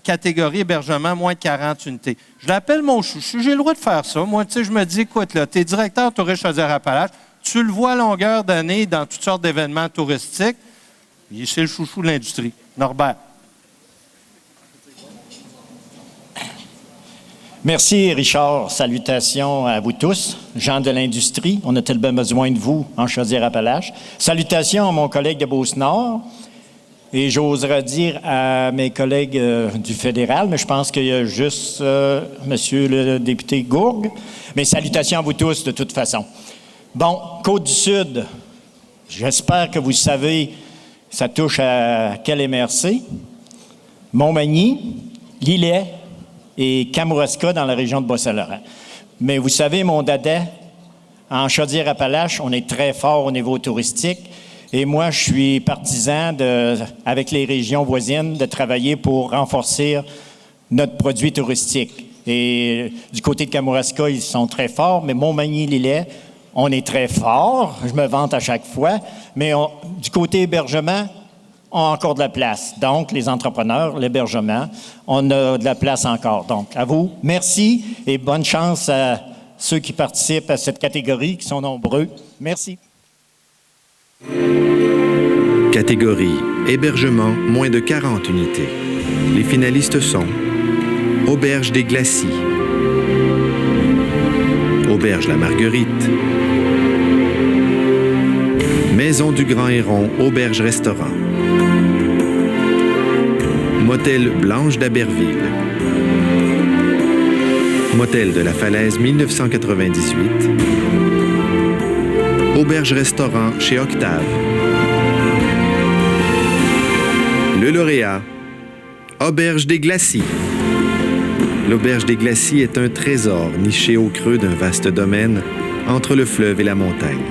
catégorie hébergement moins de 40 unités. Je l'appelle mon chouchou. J'ai le droit de faire ça. Moi, tu sais, je me dis, écoute, là, tu es directeur Tourisme Chaudière-Appalaches, tu le vois à longueur d'année dans toutes sortes d'événements touristiques. C'est le chouchou de l'industrie. Norbert. Merci, Richard. Salutations à vous tous, gens de l'industrie. On a tellement besoin de vous en Chaudière-Appalaches. Salutations à mon collègue de Beauce-Nord. Et j'oserais dire à mes collègues du fédéral, mais je pense qu'il y a juste monsieur le député Gourgue. Mais salutations à vous tous, de toute façon. Bon, Côte-du-Sud, j'espère que vous savez, ça touche à quelle MRC? Montmagny, Lillet et Kamouraska dans la région de Bas-Saint-Laurent. Mais vous savez, mon dada, en Chaudière-Appalaches, on est très fort au niveau touristique. Et moi, je suis partisan, avec les régions voisines, de travailler pour renforcer notre produit touristique. Et du côté de Kamouraska, ils sont très forts, mais Montmagny-Lillet, on est très fort. Je me vante à chaque fois. Mais du côté hébergement, on a encore de la place. Donc, les entrepreneurs, l'hébergement, on a de la place encore. Donc, à vous, merci et bonne chance à ceux qui participent à cette catégorie, qui sont nombreux. Merci. Catégorie hébergement moins de 40 unités. Les finalistes sont Auberge des Glacis, Auberge La Marguerite. Maison du Grand Héron, Auberge-Restaurant. Motel Blanche d'Aberville. Motel de la Falaise 1998. Auberge-Restaurant chez Octave. Le lauréat, Auberge des Glacis. L'Auberge des Glacis est un trésor niché au creux d'un vaste domaine entre le fleuve et la montagne.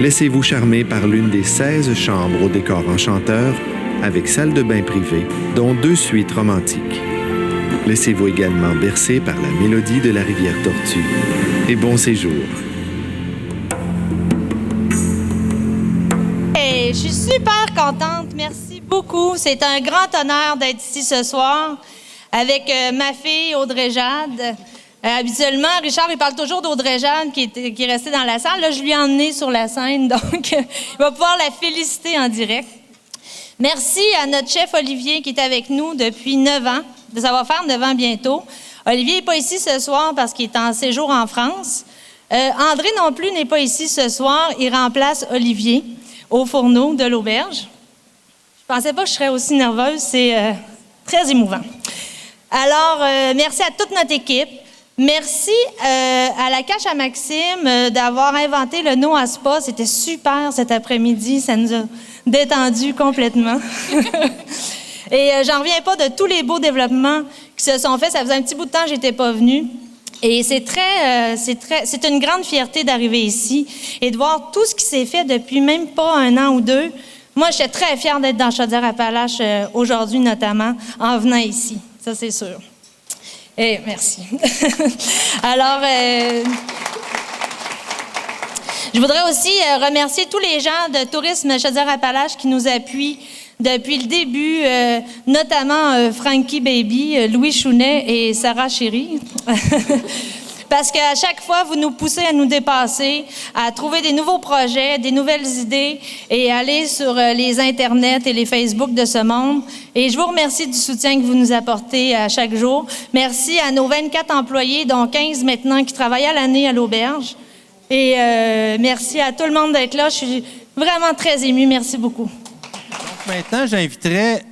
Laissez-vous charmer par l'une des 16 chambres au décor enchanteur avec salle de bain privée, dont 2 suites romantiques. Laissez-vous également bercer par la mélodie de la rivière Tortue. Et bon séjour. Hey, je suis super contente. Merci beaucoup. C'est un grand honneur d'être ici ce soir avec ma fille Audrey-Jade. Habituellement, Richard, il parle toujours d'Audrey-Jade qui est restée dans la salle. Là, je lui ai emmenée sur la scène, donc il va pouvoir la féliciter en direct. Merci à notre chef Olivier qui est avec nous depuis 9 ans. Ça va faire 9 ans bientôt. Olivier n'est pas ici ce soir parce qu'il est en séjour en France. André non plus n'est pas ici ce soir. Il remplace Olivier au fourneau de l'auberge. Je pensais pas que je serais aussi nerveuse. C'est très émouvant. Alors, merci à toute notre équipe. Merci à la Cache à Maxime d'avoir inventé le No à Spa. C'était super cet après-midi. Ça nous a détendu complètement. Et j'en reviens pas de tous les beaux développements qui se sont faits. Ça faisait un petit bout de temps que j'étais pas venue. Et c'est une grande fierté d'arriver ici et de voir tout ce qui s'est fait depuis même pas 1 an ou 2. Moi, j'étais très fière d'être dans Chaudière-Appalaches aujourd'hui, notamment, en venant ici. Ça, c'est sûr. Et merci. Alors, je voudrais aussi remercier tous les gens de Tourisme Chaudière-Appalaches qui nous appuient depuis le début, notamment Frankie Baby, Louis Chounet et Sarah Chéry. Parce qu'à chaque fois, vous nous poussez à nous dépasser, à trouver des nouveaux projets, des nouvelles idées et aller sur les Internets et les Facebook de ce monde. Et je vous remercie du soutien que vous nous apportez à chaque jour. Merci à nos 24 employés, dont 15 maintenant qui travaillent à l'année à l'auberge. Et merci à tout le monde d'être là. Je suis vraiment très émue. Merci beaucoup. Donc maintenant, j'inviterai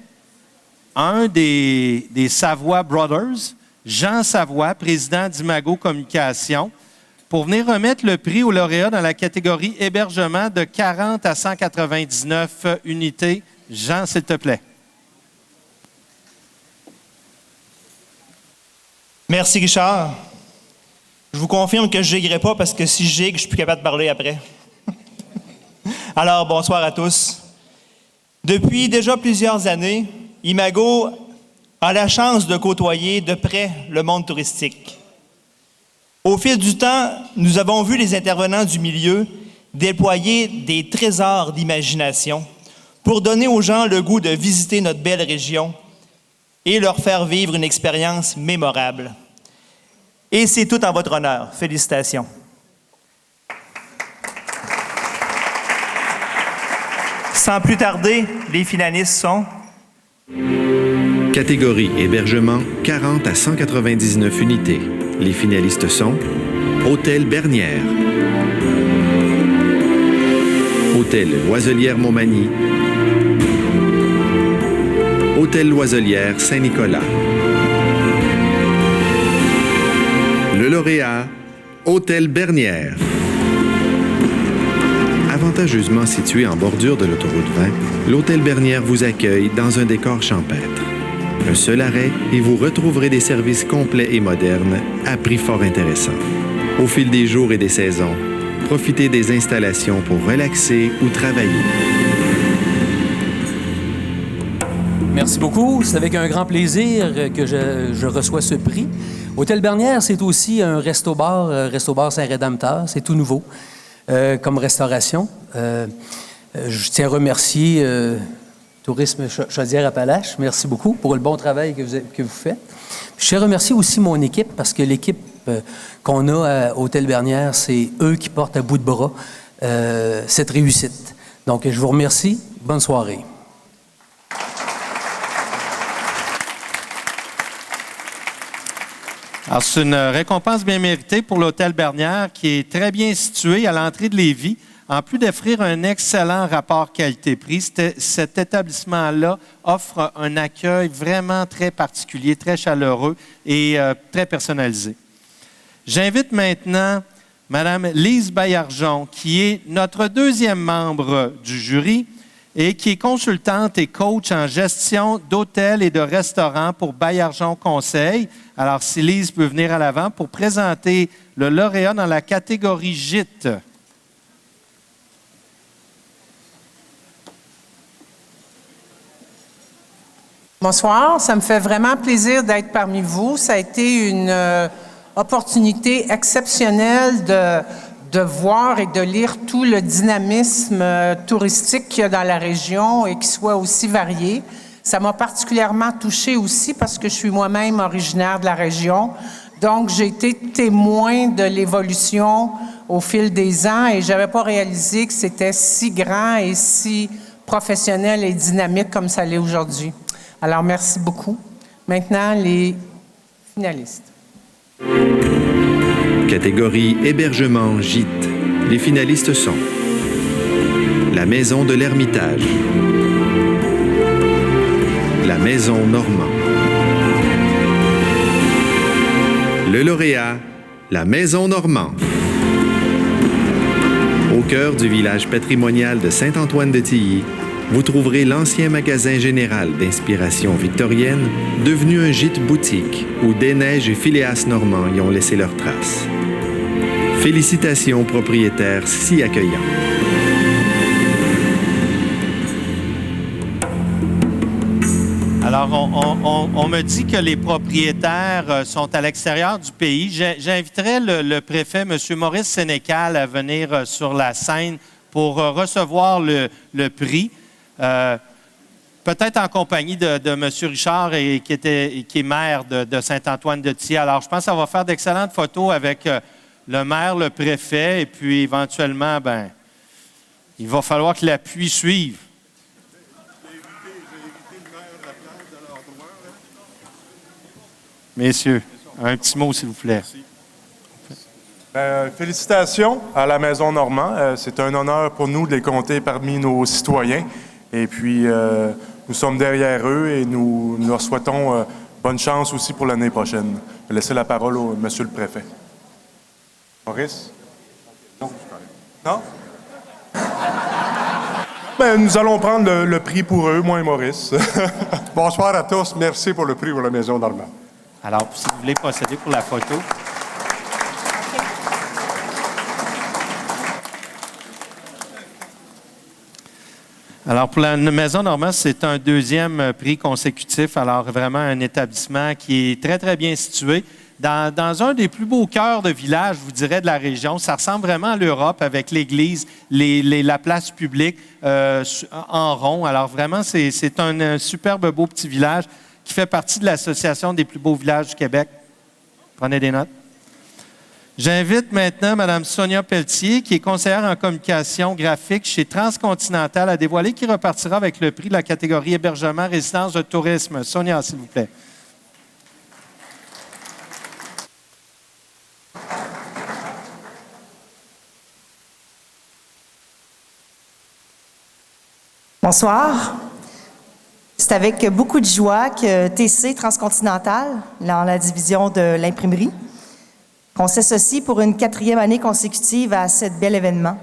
un des Savoie Brothers, Jean Savoie, président d'Imago Communication, pour venir remettre le prix au lauréat dans la catégorie hébergement de 40 à 199 unités. Jean, s'il te plaît. Merci, Richard. Je vous confirme que je giguerai pas parce que si je gigue, je suis plus capable de parler après. Alors, bonsoir à tous. Depuis déjà plusieurs années, Imago a la chance de côtoyer de près le monde touristique. Au fil du temps, nous avons vu les intervenants du milieu déployer des trésors d'imagination pour donner aux gens le goût de visiter notre belle région et leur faire vivre une expérience mémorable. Et c'est tout en votre honneur. Félicitations. Sans plus tarder, les finalistes sont... Catégorie hébergement, 40 à 199 unités. Les finalistes sont Hôtel Bernière, Hôtel Loiselière Montmagny, Hôtel Loiselière Saint-Nicolas. Le lauréat, Hôtel Bernière. Avantageusement situé en bordure de l'autoroute 20, l'Hôtel Bernière vous accueille dans un décor champêtre. Un seul arrêt et vous retrouverez des services complets et modernes à prix fort intéressant. Au fil des jours et des saisons, profitez des installations pour relaxer ou travailler. Merci beaucoup. C'est avec un grand plaisir que je reçois ce prix. Hôtel Bernière, c'est aussi un resto-bar Saint-Rédempteur. C'est tout nouveau comme restauration. Je tiens à remercier Tourisme Chaudière-Appalaches. Merci beaucoup pour le bon travail que vous faites. Je tiens à remercier aussi mon équipe parce que l'équipe qu'on a à Hôtel Bernière, c'est eux qui portent à bout de bras cette réussite. Donc, je vous remercie. Bonne soirée. Alors, c'est une récompense bien méritée pour l'Hôtel Bernière qui est très bien situé à l'entrée de Lévis. En plus d'offrir un excellent rapport qualité-prix, cet établissement-là offre un accueil vraiment très particulier, très chaleureux et très personnalisé. J'invite maintenant Mme Lise Baillargeon, qui est notre deuxième membre du jury et qui est consultante et coach en gestion d'hôtels et de restaurants pour Baillargeon Conseil. Alors, si Lise peut venir à l'avant pour présenter le lauréat dans la catégorie gîte. Bonsoir, ça me fait vraiment plaisir d'être parmi vous. Ça a été une opportunité exceptionnelle de voir et de lire tout le dynamisme touristique qu'il y a dans la région et qui soit aussi varié. Ça m'a particulièrement touchée aussi parce que je suis moi-même originaire de la région. Donc, j'ai été témoin de l'évolution au fil des ans et je n'avais pas réalisé que c'était si grand et si professionnel et dynamique comme ça l'est aujourd'hui. Alors, merci beaucoup. Maintenant, les finalistes. Catégorie hébergement gîte. Les finalistes sont la Maison de l'Ermitage, la Maison Normand. Le lauréat, la Maison Normand. Au cœur du village patrimonial de Saint-Antoine-de-Tilly, vous trouverez l'ancien magasin général d'inspiration victorienne, devenu un gîte boutique où des neiges et Phileas normands y ont laissé leurs traces. Félicitations aux propriétaires si accueillants. Alors, on me dit que les propriétaires sont à l'extérieur du pays. J'inviterai le préfet, M. Maurice Sénécal, à venir sur la scène pour recevoir le prix. Peut-être en compagnie de M. Richard, qui est maire de Saint-Antoine-de-Tilly. Alors, je pense que ça va faire d'excellentes photos avec le maire, le préfet, et puis éventuellement, il va falloir que l'appui suive. Messieurs, un petit mot, s'il vous plaît. Félicitations à la Maison Normand. C'est un honneur pour nous de les compter parmi nos citoyens. Et puis, nous sommes derrière eux et nous leur souhaitons bonne chance aussi pour l'année prochaine. Je vais laisser la parole au monsieur le préfet. Maurice? Non? Nous allons prendre le prix pour eux, moi et Maurice. Bonsoir à tous. Merci pour le prix pour la Maison Normand. Alors, si vous voulez procéder pour la photo. Alors, pour la Maison Normand, c'est un deuxième prix consécutif. Alors, vraiment un établissement qui est très, très bien situé. Dans un des plus beaux cœurs de village, je vous dirais, de la région. Ça ressemble vraiment à l'Europe avec l'église, la place publique en rond. Alors, vraiment, c'est un superbe beau petit village qui fait partie de l'Association des plus beaux villages du Québec. Prenez des notes. J'invite maintenant Mme Sonia Pelletier, qui est conseillère en communication graphique chez Transcontinental, à dévoiler qui repartira avec le prix de la catégorie hébergement, résidence de tourisme. Sonia, s'il vous plaît. Bonsoir. C'est avec beaucoup de joie que TC Transcontinental, dans la division de l'imprimerie, qu'on s'associe pour une 4e année consécutive à ce bel événement.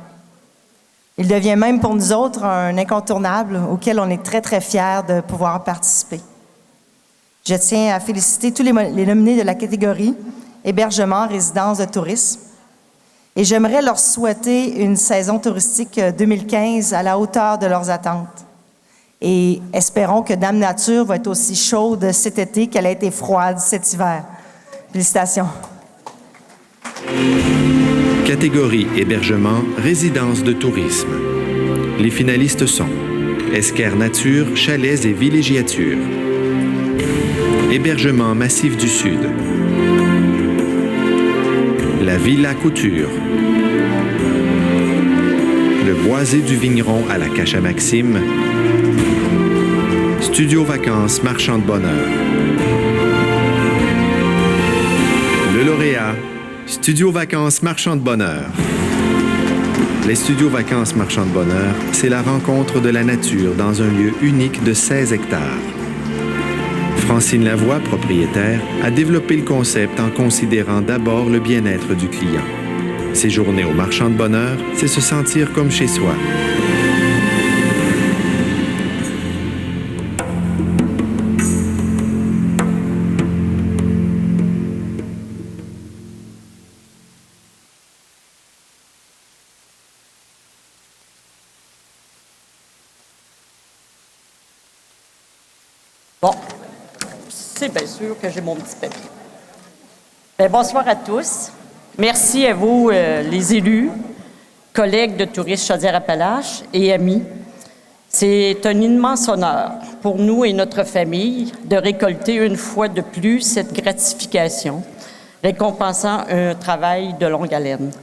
Il devient même pour nous autres un incontournable auquel on est très, très fiers de pouvoir participer. Je tiens à féliciter tous les nominés de la catégorie hébergement, résidence de tourisme. Et j'aimerais leur souhaiter une saison touristique 2015 à la hauteur de leurs attentes. Et espérons que Dame Nature va être aussi chaude cet été qu'elle a été froide cet hiver. Félicitations. Catégorie hébergement, résidence de tourisme. Les finalistes sont Esquerre Nature, Chalets et Villégiature. Hébergement Massif du Sud. La Villa Couture. Le Boisé du Vigneron à la Cache à Maxime. Studio Vacances Marchand de Bonheur. Le lauréat, Studio Vacances Marchand de Bonheur. Les studios Vacances Marchand de Bonheur, c'est la rencontre de la nature dans un lieu unique de 16 hectares. Francine Lavoie, propriétaire, a développé le concept en considérant d'abord le bien-être du client. Séjourner au Marchand de Bonheur, c'est se sentir comme chez soi. Bon, c'est bien sûr que j'ai mon petit papier. Bien, bonsoir à tous. Merci à vous, les élus, collègues de Tourisme Chaudière-Appalaches et amis. C'est un immense honneur pour nous et notre famille de récolter une fois de plus cette gratification, récompensant un travail de longue haleine.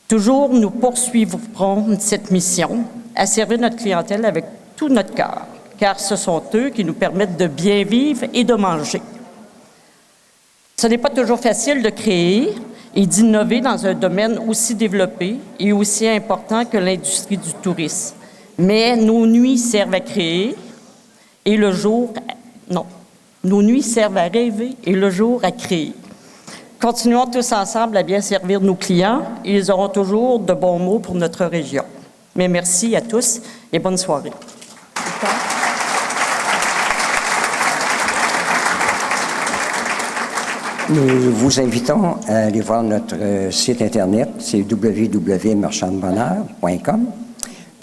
Toujours, nous poursuivrons cette mission à servir notre clientèle avec tout notre cœur, car ce sont eux qui nous permettent de bien vivre et de manger. Ce n'est pas toujours facile de créer et d'innover dans un domaine aussi développé et aussi important que l'industrie du tourisme. Mais nos nuits servent à créer et le jour... Non, nos nuits servent à rêver et le jour à créer. Continuons tous ensemble à bien servir nos clients et ils auront toujours de bons mots pour notre région. Mais merci à tous et bonne soirée. Nous vous invitons à aller voir notre site Internet, c'est www.marchanddebonheur.com.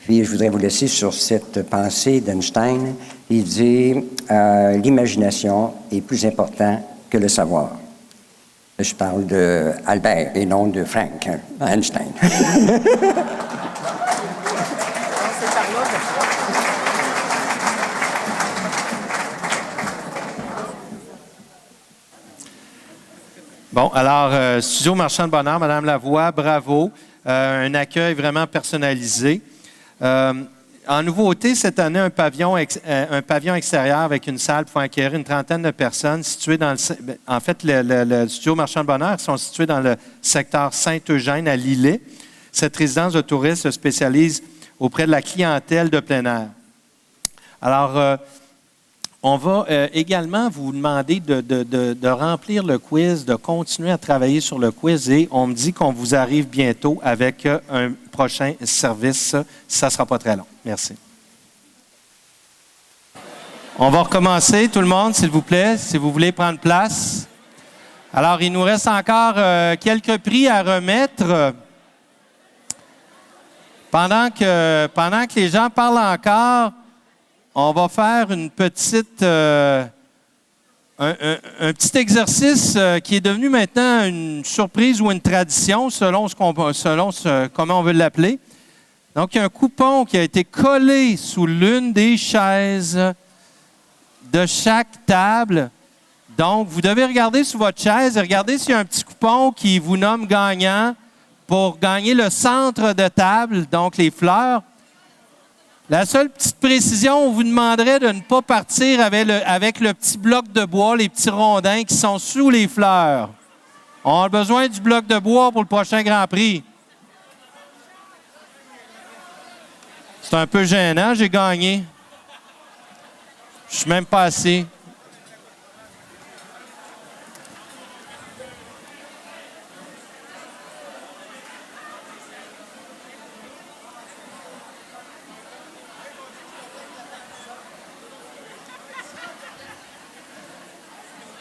Puis je voudrais vous laisser sur cette pensée d'Einstein. Il dit l'imagination est plus importante que le savoir. Je parle de Albert et non de Frank Einstein. Bon, alors, Studio Marchand de Bonheur, Madame Lavoie, bravo. Un accueil vraiment personnalisé. En nouveauté, cette année, un pavillon extérieur avec une salle pour accueillir une trentaine de personnes situées dans le... En fait, le Studio Marchand de Bonheur sont situés dans le secteur Saint-Eugène à Lillet. Cette résidence de touristes se spécialise auprès de la clientèle de plein air. Alors, on va également vous demander de remplir le quiz, de continuer à travailler sur le quiz et on me dit qu'on vous arrive bientôt avec un prochain service. Ça ne sera pas très long. Merci. On va recommencer, tout le monde, s'il vous plaît, si vous voulez prendre place. Alors, il nous reste encore quelques prix à remettre. Pendant que les gens parlent encore, on va faire une petite, un petit exercice qui est devenu maintenant une surprise ou une tradition selon comment on veut l'appeler. Donc, il y a un coupon qui a été collé sous l'une des chaises de chaque table. Donc, vous devez regarder sur votre chaise et regarder s'il y a un petit coupon qui vous nomme gagnant pour gagner le centre de table, donc les fleurs. La seule petite précision, on vous demanderait de ne pas partir avec le petit bloc de bois, les petits rondins qui sont sous les fleurs. On a besoin du bloc de bois pour le prochain Grand Prix. C'est un peu gênant, j'ai gagné. Je suis même pas assis.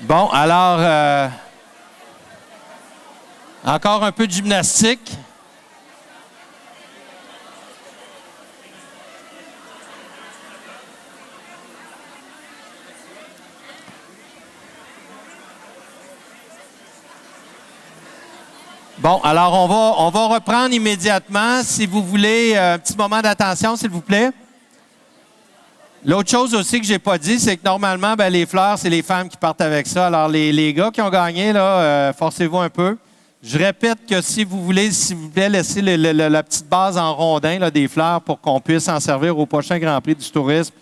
Bon, alors, encore un peu de gymnastique. Bon, alors on va reprendre immédiatement. Si vous voulez, un petit moment d'attention, s'il vous plaît. L'autre chose aussi que j'ai pas dit, c'est que normalement, les fleurs, c'est les femmes qui partent avec ça. Alors, les gars qui ont gagné, là, forcez-vous un peu. Je répète que si vous voulez, s'il vous plaît, laissez la petite base en rondin là, des fleurs pour qu'on puisse en servir au prochain Grand Prix du tourisme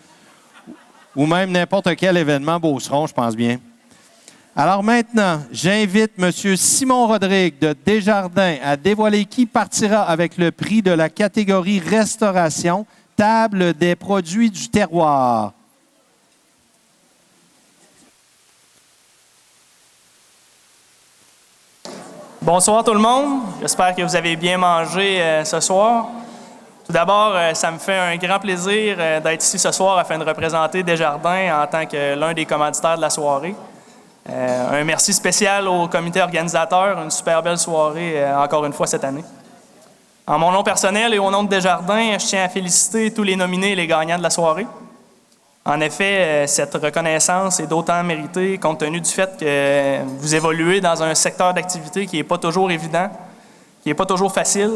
ou même n'importe quel événement Beauceron, je pense bien. Alors maintenant, j'invite M. Simon Rodrigue de Desjardins à dévoiler qui partira avec le prix de la catégorie Restauration, table des produits du terroir. Bonsoir tout le monde. J'espère que vous avez bien mangé ce soir. Tout d'abord, ça me fait un grand plaisir d'être ici ce soir afin de représenter Desjardins en tant que l'un des commanditaires de la soirée. Un merci spécial au comité organisateur, une super belle soirée encore une fois cette année. En mon nom personnel et au nom de Desjardins, je tiens à féliciter tous les nominés et les gagnants de la soirée. En effet, cette reconnaissance est d'autant méritée compte tenu du fait que vous évoluez dans un secteur d'activité qui n'est pas toujours évident, qui n'est pas toujours facile.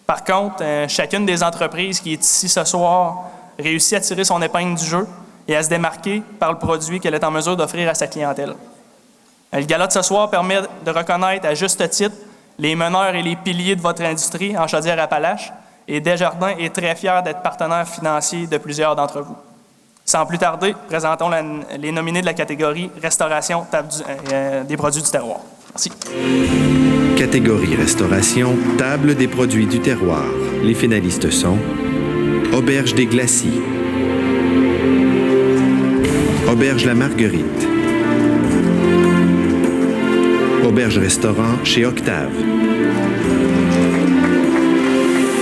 Par contre, chacune des entreprises qui est ici ce soir réussit à tirer son épingle du jeu et à se démarquer par le produit qu'elle est en mesure d'offrir à sa clientèle. Le gala de ce soir permet de reconnaître à juste titre les meneurs et les piliers de votre industrie en Chaudière-Appalaches et Desjardins est très fier d'être partenaire financier de plusieurs d'entre vous. Sans plus tarder, présentons les nominés de la catégorie Restauration, table des produits du terroir. Merci. Catégorie Restauration, table des produits du terroir. Les finalistes sont Auberge des Glacis, Auberge la Marguerite, Auberge-restaurant chez Octave,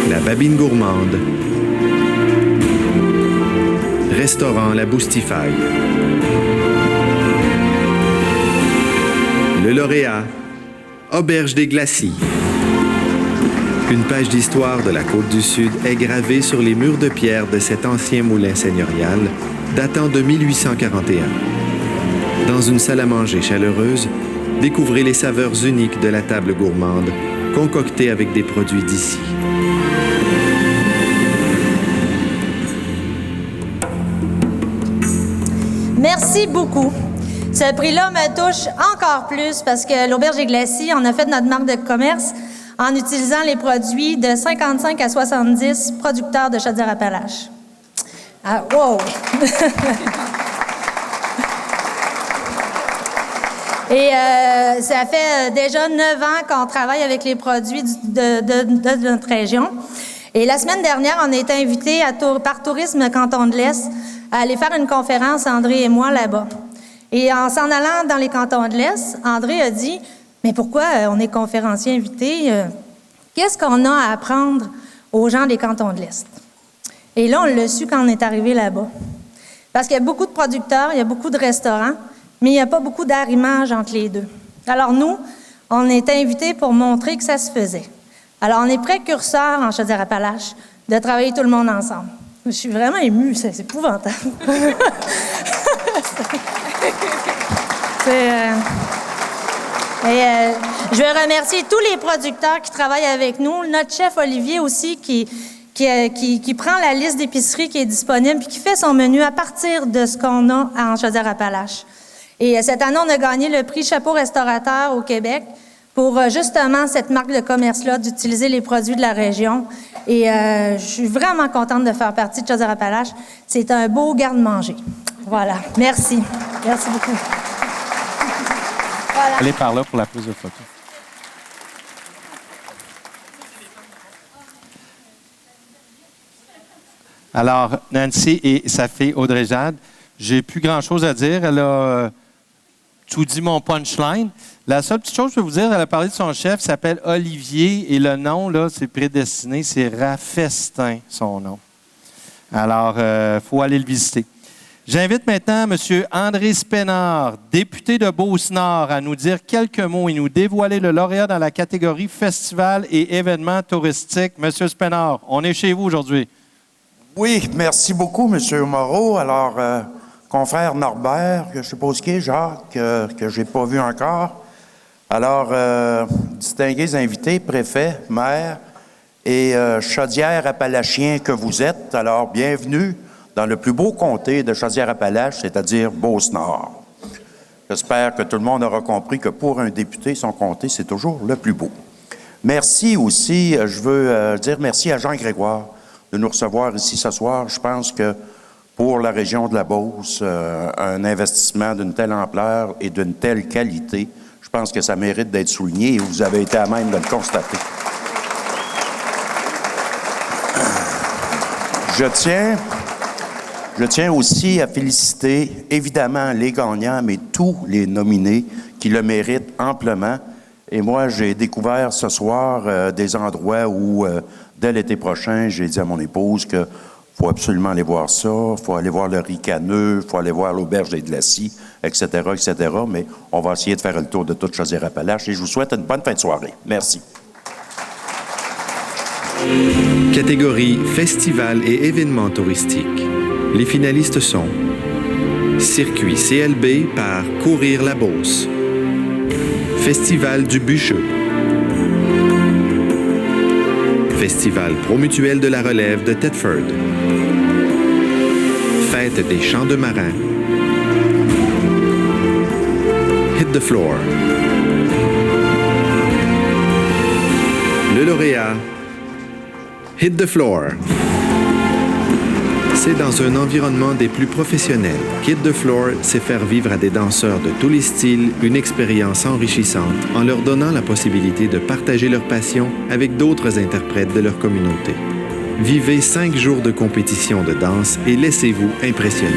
La Babine Gourmande, Restaurant La Boustifaille. Le lauréat, Auberge des Glacis. Une page d'histoire de la Côte-du-Sud est gravée sur les murs de pierre de cet ancien moulin seigneurial datant de 1841. Dans une salle à manger chaleureuse, découvrez les saveurs uniques de la table gourmande, concoctée avec des produits d'ici. Merci beaucoup. Ce prix-là me touche encore plus parce que l'Auberge des Glacis, on a fait notre marque de commerce en utilisant les produits de 55 à 70 producteurs de Chaudière-Appalaches. Ah, wow! Et ça fait déjà 9 ans qu'on travaille avec les produits de notre région. Et la semaine dernière, on a été invités par Tourisme Canton de l'Est à aller faire une conférence, André et moi, là-bas. Et en s'en allant dans les cantons de l'Est, André a dit « Mais pourquoi on est conférencier invité? Qu'est-ce qu'on a à apprendre aux gens des cantons de l'Est? » Et là, on l'a su quand on est arrivé là-bas. Parce qu'il y a beaucoup de producteurs, il y a beaucoup de restaurants, mais il n'y a pas beaucoup d'arrimage entre les deux. Alors nous, on est invités pour montrer que ça se faisait. Alors on est précurseurs en Chaudière-Appalaches de travailler tout le monde ensemble. Je suis vraiment émue, c'est épouvantable. Je veux remercier tous les producteurs qui travaillent avec nous, notre chef Olivier aussi qui prend la liste d'épiceries qui est disponible puis qui fait son menu à partir de ce qu'on a en Chaudière-Appalaches. Et cette année, on a gagné le prix Chapeau restaurateur au Québec pour justement cette marque de commerce-là, d'utiliser les produits de la région. Et je suis vraiment contente de faire partie de Chaudière-Appalaches. C'est un beau garde-manger. Voilà. Merci. Merci beaucoup. Voilà. Allez par là pour la prise de photo. Alors, Nancy et sa fille Audrey-Jade, j'ai plus grand-chose à dire. Elle a tout dit mon punchline. La seule petite chose que je peux vous dire, elle a parlé de son chef, il s'appelle Olivier, et le nom, là, c'est prédestiné, c'est Raffestin, son nom. Alors, il faut aller le visiter. J'invite maintenant M. André Spénard, député de Beauce-Nord, à nous dire quelques mots et nous dévoiler le lauréat dans la catégorie Festival et événements touristiques. M. Spénard, on est chez vous aujourd'hui. Oui, merci beaucoup, M. Moreau. Alors, confrère Norbert, que je suppose qui est, Jacques, que je n'ai pas vu encore. Alors, distingués invités, préfets, maires et Chaudière-Appalachiens que vous êtes, alors bienvenue dans le plus beau comté de Chaudière-Appalaches, c'est-à-dire Beauce-Nord. J'espère que tout le monde aura compris que pour un député, son comté, c'est toujours le plus beau. Merci aussi, je veux dire merci à Jean Grégoire de nous recevoir ici ce soir. Je pense que pour la région de la Beauce, un investissement d'une telle ampleur et d'une telle qualité. Je pense que ça mérite d'être souligné et vous avez été à même de le constater. Je tiens aussi à féliciter évidemment les gagnants, mais tous les nominés qui le méritent amplement. Et moi, j'ai découvert ce soir des endroits où, dès l'été prochain, j'ai dit à mon épouse que faut absolument aller voir ça, faut aller voir le Ricaneux, faut aller voir l'Auberge des Glacis, etc., etc. Mais on va essayer de faire le tour de toute Chaudière-Appalaches et je vous souhaite une bonne fin de soirée. Merci. Catégorie Festival et événements touristiques. Les finalistes sont Circuit CLB par Courir la Beauce, Festival du Bûcheux, Festival Promutuel de la Relève de Thetford, Fête des Champs de Marins, Hit the Floor. Le lauréat, Hit the Floor. C'est dans un environnement des plus professionnels qu'Hit the Floor sait faire vivre à des danseurs de tous les styles une expérience enrichissante en leur donnant la possibilité de partager leur passion avec d'autres interprètes de leur communauté. Vivez 5 jours de compétition de danse et laissez-vous impressionner.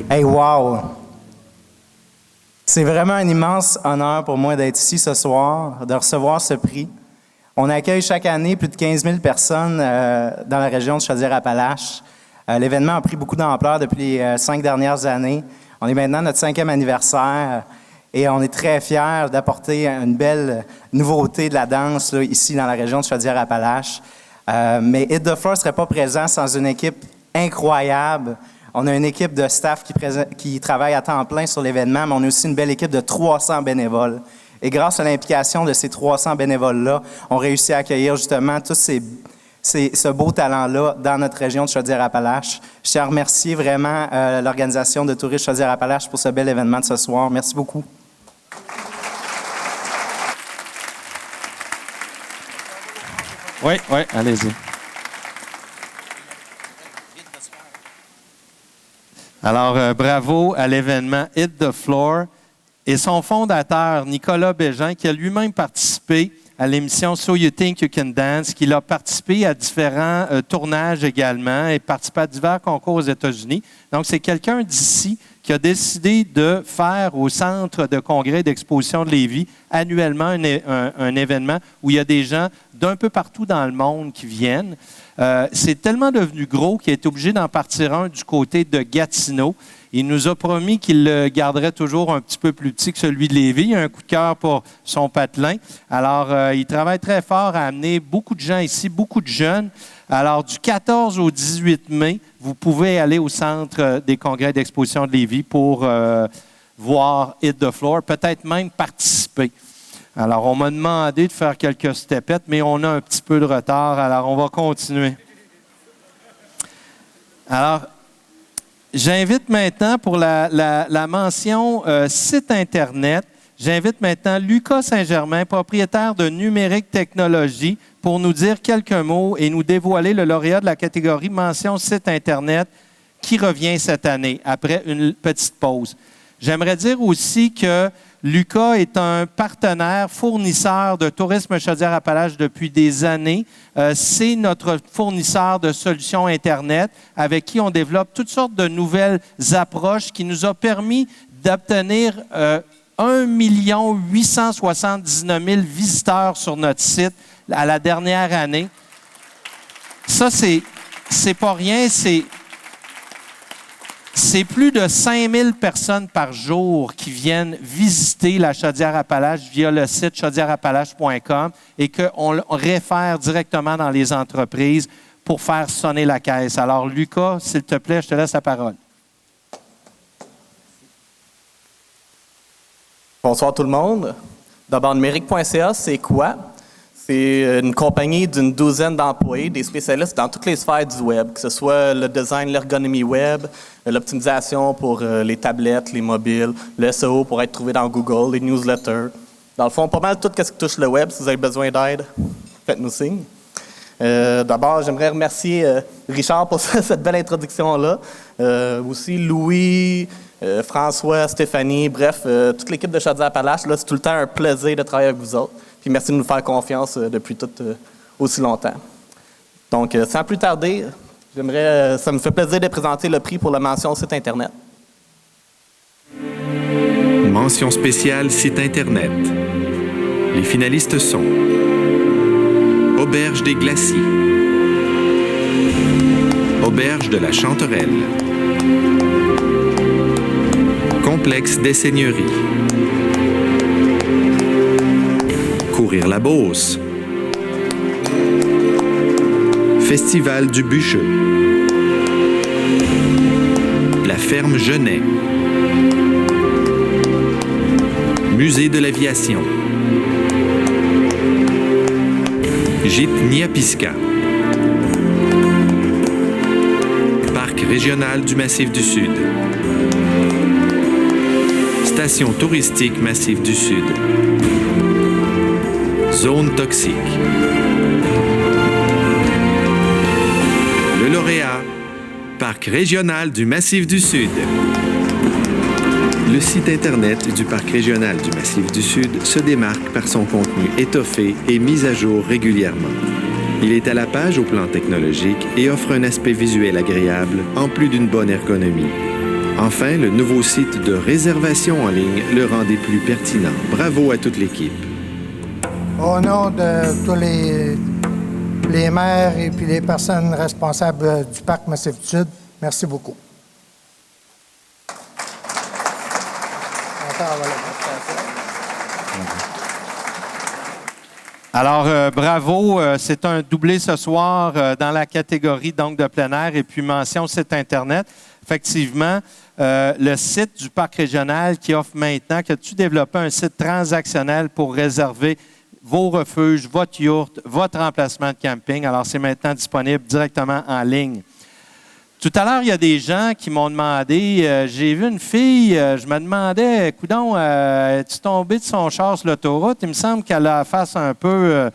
Hey, wow! C'est vraiment un immense honneur pour moi d'être ici ce soir, de recevoir ce prix. On accueille chaque année plus de 15 000 personnes dans la région de Chaudière-Appalaches. L'événement a pris beaucoup d'ampleur depuis les 5 dernières années. On est maintenant à notre 5e anniversaire et on est très fiers d'apporter une belle nouveauté de la danse là, ici dans la région de Chaudière-Appalaches. Mais Hit the Floor ne serait pas présent sans une équipe incroyable. On a une équipe de staff qui travaille à temps plein sur l'événement, mais on a aussi une belle équipe de 300 bénévoles. Et grâce à l'implication de ces 300 bénévoles-là, on réussit à accueillir justement tous ce beau talent-là dans notre région de Chaudière-Appalaches. Je tiens à remercier vraiment l'organisation de Tourisme Chaudière-Appalaches pour ce bel événement de ce soir. Merci beaucoup. Oui, allez-y. Alors, bravo à l'événement Hit the Floor et son fondateur, Nicolas Bégin, qui a lui-même participé à l'émission So You Think You Can Dance, qui a participé à différents tournages également et participé à divers concours aux États-Unis. Donc, c'est quelqu'un d'ici qui a décidé de faire au Centre de congrès et d'exposition de Lévis annuellement un événement où il y a des gens d'un peu partout dans le monde qui viennent. C'est tellement devenu gros qu'il est obligé d'en partir un du côté de Gatineau. Il nous a promis qu'il le garderait toujours un petit peu plus petit que celui de Lévis. Il a un coup de cœur pour son patelin. Alors, il travaille très fort à amener beaucoup de gens ici, beaucoup de jeunes. Alors, du 14 au 18 mai, vous pouvez aller au Centre des congrès d'exposition de Lévis pour voir Hit the Floor, peut-être même participer. Alors, on m'a demandé de faire quelques stepettes, mais on a un petit peu de retard, alors on va continuer. Alors, j'invite maintenant pour la mention site Internet, j'invite maintenant Lucas Saint-Germain, propriétaire de Numérique Technologie, pour nous dire quelques mots et nous dévoiler le lauréat de la catégorie mention site Internet qui revient cette année, après une petite pause. J'aimerais dire aussi que Lucas est un partenaire fournisseur de Tourisme Chaudière-Appalaches depuis des années. C'est notre fournisseur de solutions Internet avec qui on développe toutes sortes de nouvelles approches qui nous ont permis d'obtenir 1 879 000 visiteurs sur notre site à la dernière année. Ça, c'est pas rien, c'est plus de 5000 personnes par jour qui viennent visiter la Chaudière-Appalaches via le site chaudièreappalaches.com et qu'on réfère directement dans les entreprises pour faire sonner la caisse. Alors, Lucas, s'il te plaît, je te laisse la parole. Bonsoir tout le monde. D'abord, numérique.ca, c'est quoi? C'est une compagnie d'une douzaine d'employés, des spécialistes dans toutes les sphères du web, que ce soit le design, l'ergonomie web, l'optimisation pour les tablettes, les mobiles, le SEO pour être trouvé dans Google, les newsletters, Dans le fond, pas mal tout ce qui touche le web. Si vous avez besoin d'aide, faites-nous signe. D'abord, j'aimerais remercier Richard pour cette belle introduction-là. Aussi Louis, François, Stéphanie, bref, toute l'équipe de Chaudière-Appalaches. C'est tout le temps un plaisir de travailler avec vous autres. Puis merci de nous faire confiance depuis aussi longtemps. Donc, sans plus tarder, ça me fait plaisir de présenter le prix pour la mention site Internet. Mention spéciale site Internet. Les finalistes sont Auberge des Glacis, Auberge de la Chanterelle, Complexe des Seigneuries, Courir la Beauce, Festival du Bûcheux, La Ferme Genet, Musée de l'Aviation, Gîte Niapiska, Parc régional du Massif du Sud, Station touristique Massif du Sud, Zone toxique. Le lauréat, Parc régional du Massif du Sud. Le site Internet du Parc régional du Massif du Sud se démarque par son contenu étoffé et mis à jour régulièrement. Il est à la page au plan technologique et offre un aspect visuel agréable, en plus d'une bonne ergonomie. Enfin, le nouveau site de réservation en ligne le rend des plus pertinents. Bravo à toute l'équipe. Au nom de tous les maires et puis les personnes responsables du Parc Massif du Sud, merci beaucoup. Alors, bravo. C'est un doublé ce soir dans la catégorie donc de plein air et puis mention site Internet. Effectivement, le site du Parc régional qui offre maintenant, que tu développes un site transactionnel pour réserver vos refuges, votre yourte, votre emplacement de camping. Alors, c'est maintenant disponible directement en ligne. Tout à l'heure, il y a des gens qui m'ont demandé, j'ai vu une fille, je me demandais, coudonc, es-tu tombé de son char sur l'autoroute? Il me semble qu'elle a la face un peu,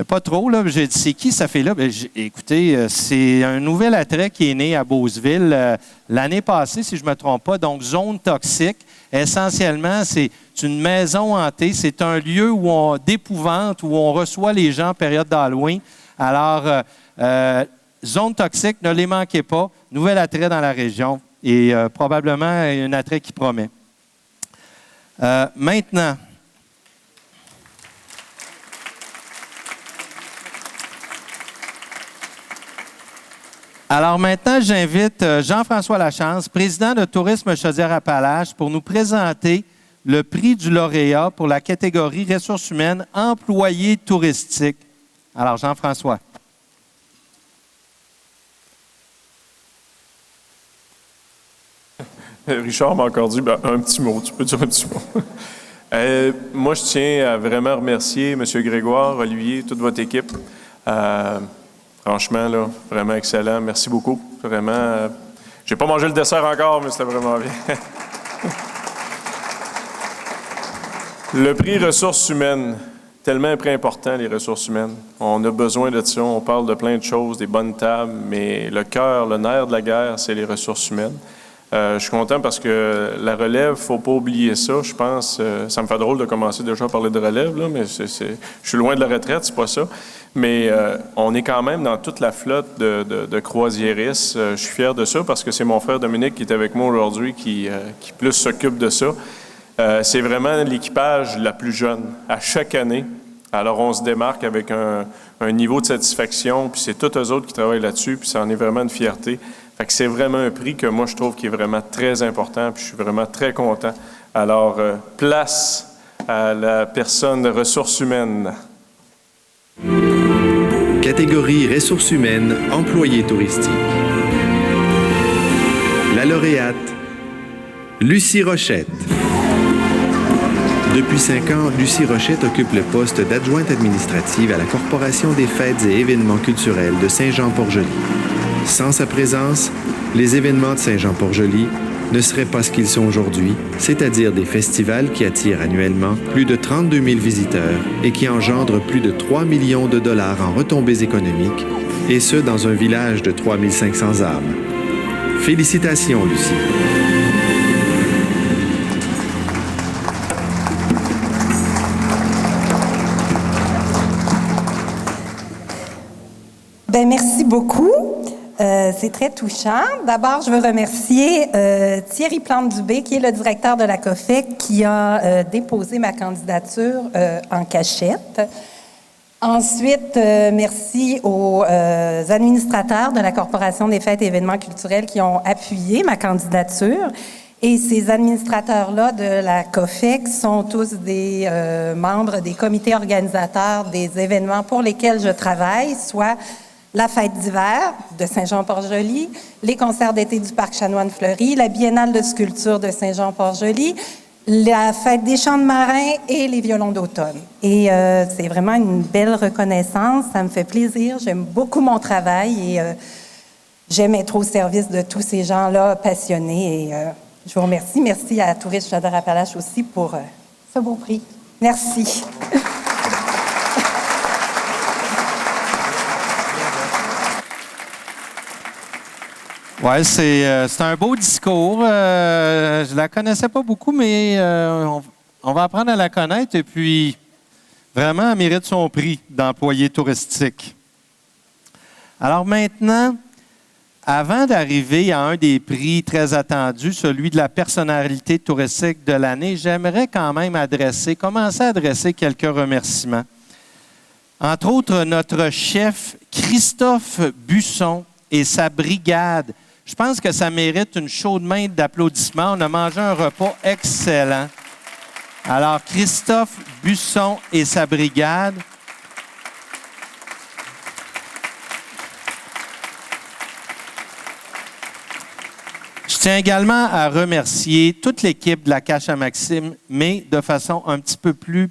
pas trop, là. J'ai dit, c'est qui cette fille-là? Écoutez, c'est un nouvel attrait qui est né à Beauceville l'année passée, si je ne me trompe pas, donc zone toxique. Essentiellement, c'est une maison hantée, c'est un lieu d'épouvante, où on reçoit les gens en période d'Halloween. Alors, zone toxique, ne les manquez pas. Nouvel attrait dans la région et probablement un attrait qui promet. Maintenant, j'invite Jean-François Lachance, président de Tourisme Chaudière-Appalaches, pour nous présenter le prix du lauréat pour la catégorie ressources humaines employés touristiques. Alors, Jean-François. Richard m'a encore dit un petit mot. Tu peux dire un petit mot? Moi, je tiens à vraiment remercier M. Grégoire, Olivier, toute votre équipe. Franchement, là, vraiment excellent. Merci beaucoup. Vraiment. J'ai pas mangé le dessert encore, mais c'était vraiment bien. Le prix ressources humaines, tellement un prix important, les ressources humaines. On a besoin de ça. On parle de plein de choses, des bonnes tables, mais le cœur, le nerf de la guerre, c'est les ressources humaines. Je suis content parce que la relève, il ne faut pas oublier ça. Je pense, ça me fait drôle de commencer déjà à parler de relève, là, mais je suis loin de la retraite, c'est pas ça. Mais on est quand même dans toute la flotte de croisiéristes. Je suis fier de ça parce que c'est mon frère Dominique qui est avec moi aujourd'hui qui plus s'occupe de ça. C'est vraiment l'équipage la plus jeune à chaque année. Alors, on se démarque avec un niveau de satisfaction, puis c'est tous eux autres qui travaillent là-dessus, puis ça en est vraiment une fierté. Fait que c'est vraiment un prix que moi, je trouve qui est vraiment très important, puis je suis vraiment très content. Alors, place à la personne de ressources humaines. Catégorie ressources humaines, employés touristiques. La lauréate, Lucie Rochette. Depuis 5 ans, Lucie Rochette occupe le poste d'adjointe administrative à la Corporation des fêtes et événements culturels de Saint-Jean-Port-Joli. Sans sa présence, les événements de Saint-Jean-Port-Joli ne seraient pas ce qu'ils sont aujourd'hui, c'est-à-dire des festivals qui attirent annuellement plus de 32 000 visiteurs et qui engendrent plus de 3 millions de dollars en retombées économiques, et ce, dans un village de 3 500 âmes. Félicitations, Lucie. Bien, merci beaucoup. C'est très touchant. D'abord, je veux remercier Thierry Plante-Dubé, qui est le directeur de la COFEC, qui a déposé ma candidature en cachette. Ensuite, merci aux administrateurs de la Corporation des fêtes et événements culturels qui ont appuyé ma candidature. Et ces administrateurs-là de la COFEC sont tous des membres des comités organisateurs des événements pour lesquels je travaille, soit la fête d'hiver de Saint-Jean-Port-Joli, les concerts d'été du Parc Chanoine-Fleury, la Biennale de sculpture de Saint-Jean-Port-Joli, la fête des chants de marins et les violons d'automne. Et c'est vraiment une belle reconnaissance, ça me fait plaisir, j'aime beaucoup mon travail et j'aime être au service de tous ces gens-là passionnés. Et je vous remercie. Merci à Tourisme Chaudière-Appalaches aussi pour ce beau prix. Merci. Oui, c'est un beau discours. Je la connaissais pas beaucoup, mais on va apprendre à la connaître. Et puis, vraiment, elle mérite son prix d'employé touristique. Alors maintenant, avant d'arriver à un des prix très attendus, celui de la personnalité touristique de l'année, j'aimerais quand même commencer à adresser quelques remerciements. Entre autres, notre chef Christophe Busson et sa brigade. Je pense que ça mérite une chaude main d'applaudissements. On a mangé un repas excellent. Alors, Christophe Busson et sa brigade. Je tiens également à remercier toute l'équipe de la Cache à Maxime, mais de façon un petit peu plus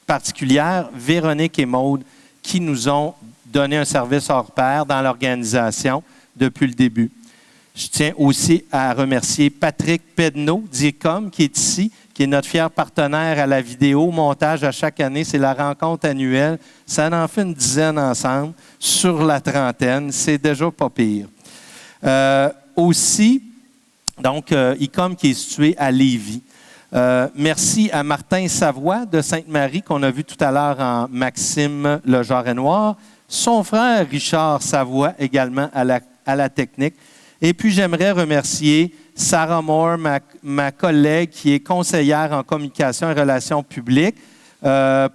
particulière, Véronique et Maude, qui nous ont donné un service hors pair dans l'organisation depuis le début. Je tiens aussi à remercier Patrick Pedneau d'ICOM, qui est ici, qui est notre fier partenaire à la vidéo, montage à chaque année. C'est la rencontre annuelle. Ça en fait une dizaine ensemble, sur la trentaine. C'est déjà pas pire. Aussi, donc, ICOM qui est situé à Lévis. Merci à Martin Savoie de Sainte-Marie, qu'on a vu tout à l'heure en Maxime Le Jarret Noir. Son frère Richard Savoie également à la technique. Et puis, j'aimerais remercier Sarah Moore, ma collègue qui est conseillère en communication et relations publiques,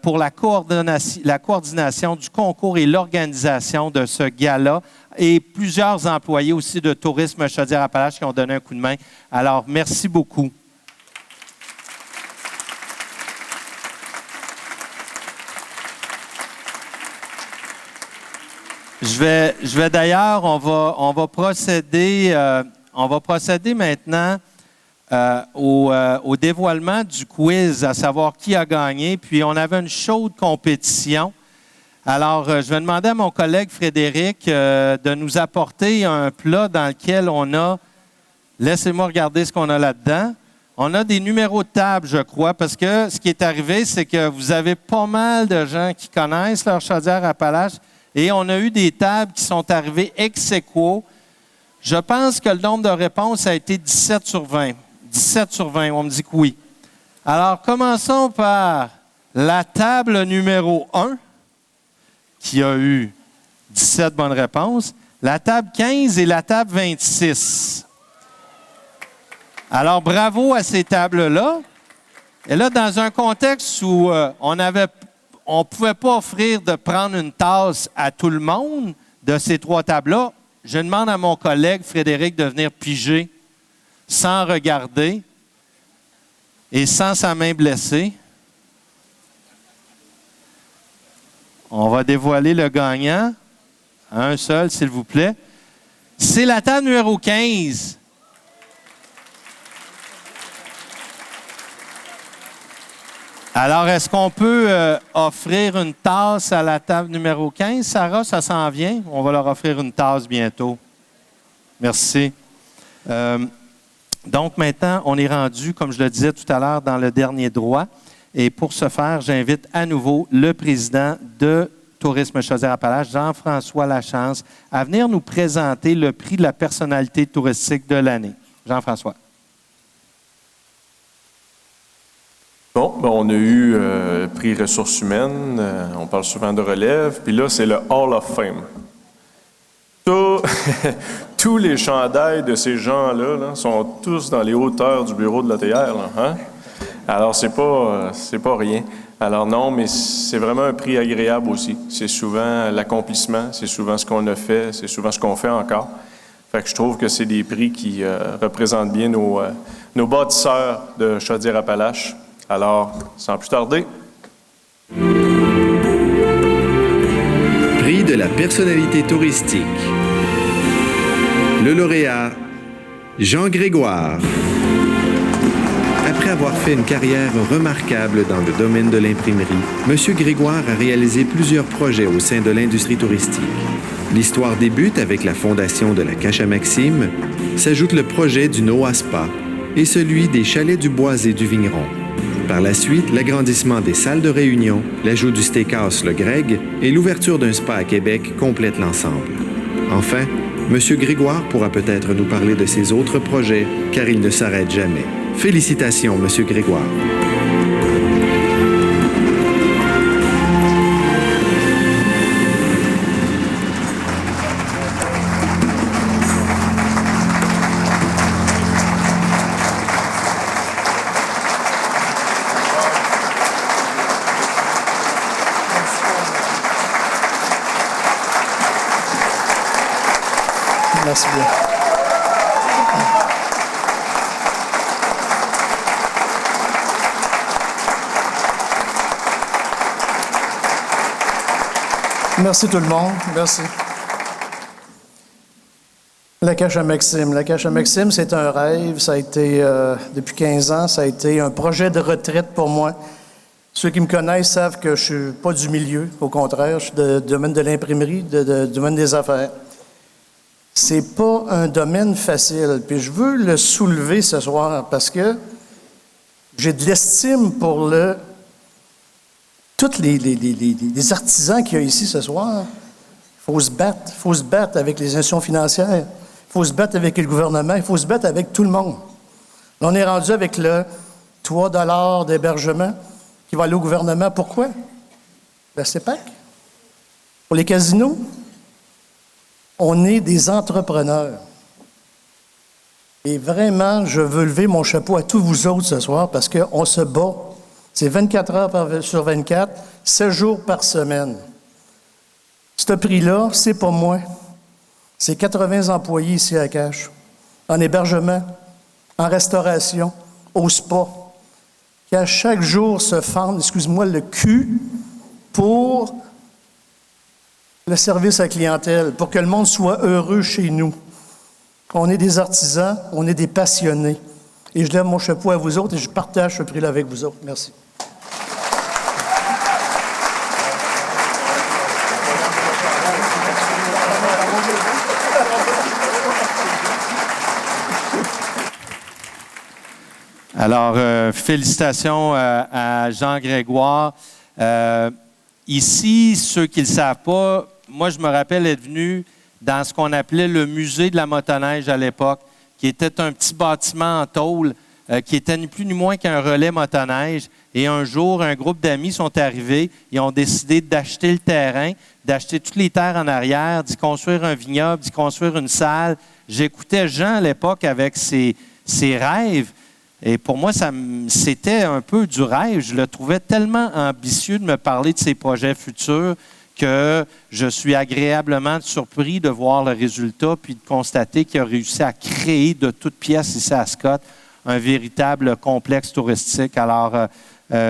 pour la coordination du concours et l'organisation de ce gala, et plusieurs employés aussi de Tourisme Chaudière-Appalaches qui ont donné un coup de main. Alors, merci beaucoup. Je vais d'ailleurs, on va procéder maintenant au dévoilement du quiz, à savoir qui a gagné. Puis on avait une chaude compétition. Alors, je vais demander à mon collègue Frédéric de nous apporter un plat dans lequel on a, laissez-moi regarder ce qu'on a là-dedans. On a des numéros de table, je crois, parce que ce qui est arrivé, c'est que vous avez pas mal de gens qui connaissent leur Chaudière-Appalaches. Et on a eu des tables qui sont arrivées ex aequo. Je pense que le nombre de réponses a été 17 sur 20. 17 sur 20, on me dit que oui. Alors, commençons par la table numéro 1, qui a eu 17 bonnes réponses, la table 15 et la table 26. Alors, bravo à ces tables-là. Et là, dans un contexte où on ne pouvait pas offrir de prendre une tasse à tout le monde de ces trois tables-là, je demande à mon collègue Frédéric de venir piger sans regarder et sans sa main blessée. On va dévoiler le gagnant. Un seul, s'il vous plaît. C'est la table numéro 15. Alors, est-ce qu'on peut offrir une tasse à la table numéro 15? Sarah, ça s'en vient. On va leur offrir une tasse bientôt. Merci. Donc maintenant, on est rendu, comme je le disais tout à l'heure, dans le dernier droit. Et pour ce faire, j'invite à nouveau le président de Tourisme Chaudière-Appalaches, Jean-François Lachance, à venir nous présenter le prix de la personnalité touristique de l'année. Jean-François. Bon, ben on a eu prix ressources humaines, on parle souvent de relève, puis là, c'est le Hall of Fame. Tous les chandails de ces gens-là là, sont tous dans les hauteurs du bureau de l'ATR. Hein? Alors, c'est pas rien. Alors non, mais c'est vraiment un prix agréable aussi. C'est souvent l'accomplissement, c'est souvent ce qu'on a fait, c'est souvent ce qu'on fait encore. Fait que je trouve que c'est des prix qui représentent bien nos bâtisseurs de Chaudière-Appalaches. Alors, sans plus tarder. Prix de la personnalité touristique. Le lauréat, Jean Grégoire. Après avoir fait une carrière remarquable dans le domaine de l'imprimerie, M. Grégoire a réalisé plusieurs projets au sein de l'industrie touristique. L'histoire débute avec la fondation de la Cache à Maxime, s'ajoute le projet du Noah Spa et celui des chalets du Boisé du Vigneron. Par la suite, l'agrandissement des salles de réunion, l'ajout du steakhouse Le Greg et l'ouverture d'un spa à Québec complètent l'ensemble. Enfin, M. Grégoire pourra peut-être nous parler de ses autres projets, car il ne s'arrête jamais. Félicitations, M. Grégoire. Merci bien. Merci tout le monde. Merci. La Cache à Maxime. La Cache à Maxime, c'est un rêve. Ça a été, depuis 15 ans, ça a été un projet de retraite pour moi. Ceux qui me connaissent savent que je ne suis pas du milieu. Au contraire, je suis du domaine de l'imprimerie, du domaine des affaires. C'est pas un domaine facile. Puis je veux le soulever ce soir parce que j'ai de l'estime pour tous les artisans qu'il y a ici ce soir. Il faut se battre. Il faut se battre avec les institutions financières. Il faut se battre avec le gouvernement. Il faut se battre avec tout le monde. Là, on est rendu avec le 3 $ d'hébergement qui va aller au gouvernement. Pourquoi? La CEPAC. Pour les casinos. On est des entrepreneurs. Et vraiment, je veux lever mon chapeau à tous vous autres ce soir parce qu'on se bat. C'est 24 heures sur 24, 7 jours par semaine. Ce prix-là, c'est pas moi. C'est 80 employés ici à Cache, en hébergement, en restauration, au spa, qui à chaque jour se fendent, excuse-moi, le cul pour le service à la clientèle, pour que le monde soit heureux chez nous. On est des artisans, on est des passionnés. Et je lève mon chapeau à vous autres et je partage ce prix-là avec vous autres. Merci. Alors, félicitations à Jean Grégoire. Ici, ceux qui ne le savent pas, moi, je me rappelle être venu dans ce qu'on appelait le musée de la motoneige à l'époque, qui était un petit bâtiment en tôle, qui était ni plus ni moins qu'un relais motoneige. Et un jour, un groupe d'amis sont arrivés et ont décidé d'acheter le terrain, d'acheter toutes les terres en arrière, d'y construire un vignoble, d'y construire une salle. J'écoutais Jean à l'époque avec ses rêves. Et pour moi, c'était un peu du rêve. Je le trouvais tellement ambitieux de me parler de ses projets futurs que je suis agréablement surpris de voir le résultat puis de constater qu'il a réussi à créer de toutes pièces ici à Scott un véritable complexe touristique. Alors,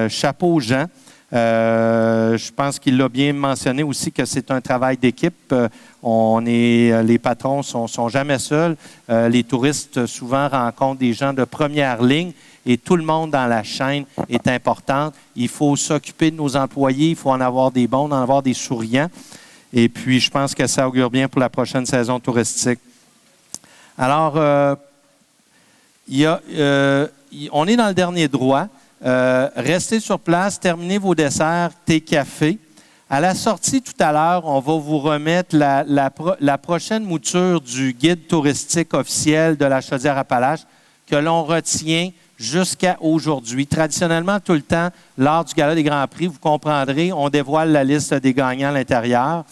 chapeau Jean. Je pense qu'il l'a bien mentionné aussi que c'est un travail d'équipe. Les patrons sont jamais seuls. Les touristes souvent rencontrent des gens de première ligne et tout le monde dans la chaîne est important. Il faut s'occuper de nos employés, il faut en avoir des bons, en avoir des souriants. Et puis, je pense que ça augure bien pour la prochaine saison touristique. Alors, On est dans le dernier droit. Restez sur place, terminez vos desserts, thé, café. À la sortie tout à l'heure, on va vous remettre la prochaine mouture du guide touristique officiel de la Chaudière-Appalaches que l'on retient jusqu'à aujourd'hui. Traditionnellement, tout le temps, lors du Gala des Grands Prix, vous comprendrez, on dévoile la liste des gagnants à l'intérieur.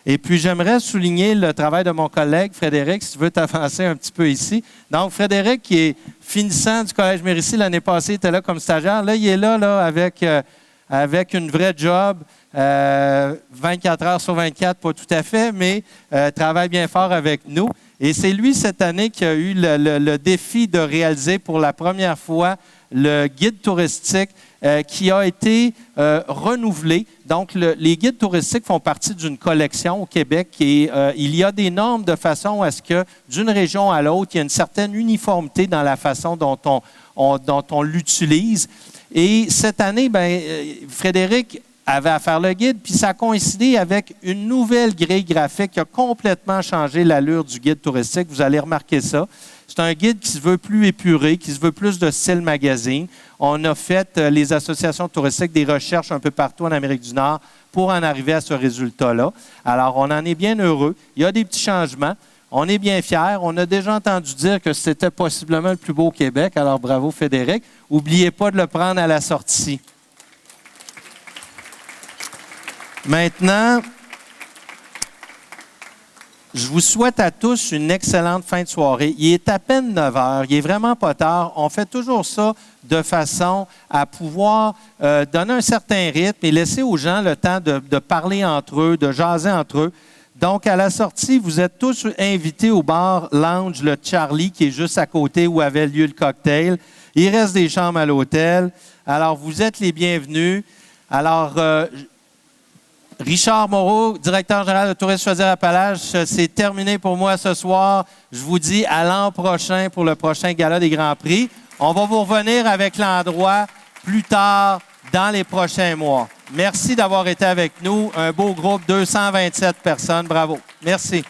Et puis, j'aimerais souligner le travail de mon collègue Frédéric, si tu veux t'avancer un petit peu ici. Donc, Frédéric, qui est finissant du Collège Mérisy l'année passée, était là comme stagiaire. Là, il est là avec une vraie job, 24 heures sur 24, pas tout à fait, mais travaille bien fort avec nous. Et c'est lui, cette année, qui a eu le défi de réaliser pour la première fois le guide touristique qui a été renouvelé. Donc, les guides touristiques font partie d'une collection au Québec et il y a des normes de façon à ce que, d'une région à l'autre, il y a une certaine uniformité dans la façon dont on l'utilise. Et cette année, Frédéric avait à faire le guide, puis ça a coïncidé avec une nouvelle grille graphique qui a complètement changé l'allure du guide touristique. Vous allez remarquer ça. C'est un guide qui se veut plus épuré, qui se veut plus de style magazine. On a fait, les associations touristiques, des recherches un peu partout en Amérique du Nord pour en arriver à ce résultat-là. Alors, on en est bien heureux. Il y a des petits changements. On est bien fiers. On a déjà entendu dire que c'était possiblement le plus beau au Québec. Alors, bravo, Frédéric. N'oubliez pas de le prendre à la sortie. Maintenant, je vous souhaite à tous une excellente fin de soirée. Il est à peine 9 heures, il n'est vraiment pas tard. On fait toujours ça de façon à pouvoir donner un certain rythme et laisser aux gens le temps de parler entre eux, de jaser entre eux. Donc, à la sortie, vous êtes tous invités au bar Lounge Le Charlie, qui est juste à côté où avait lieu le cocktail. Il reste des chambres à l'hôtel. Alors, vous êtes les bienvenus. Alors, Richard Moreau, directeur général de Tourisme Chaudière-Appalaches, c'est terminé pour moi ce soir. Je vous dis à l'an prochain pour le prochain Gala des Grands Prix. On va vous revenir avec l'endroit plus tard dans les prochains mois. Merci d'avoir été avec nous. Un beau groupe, 227 personnes. Bravo. Merci.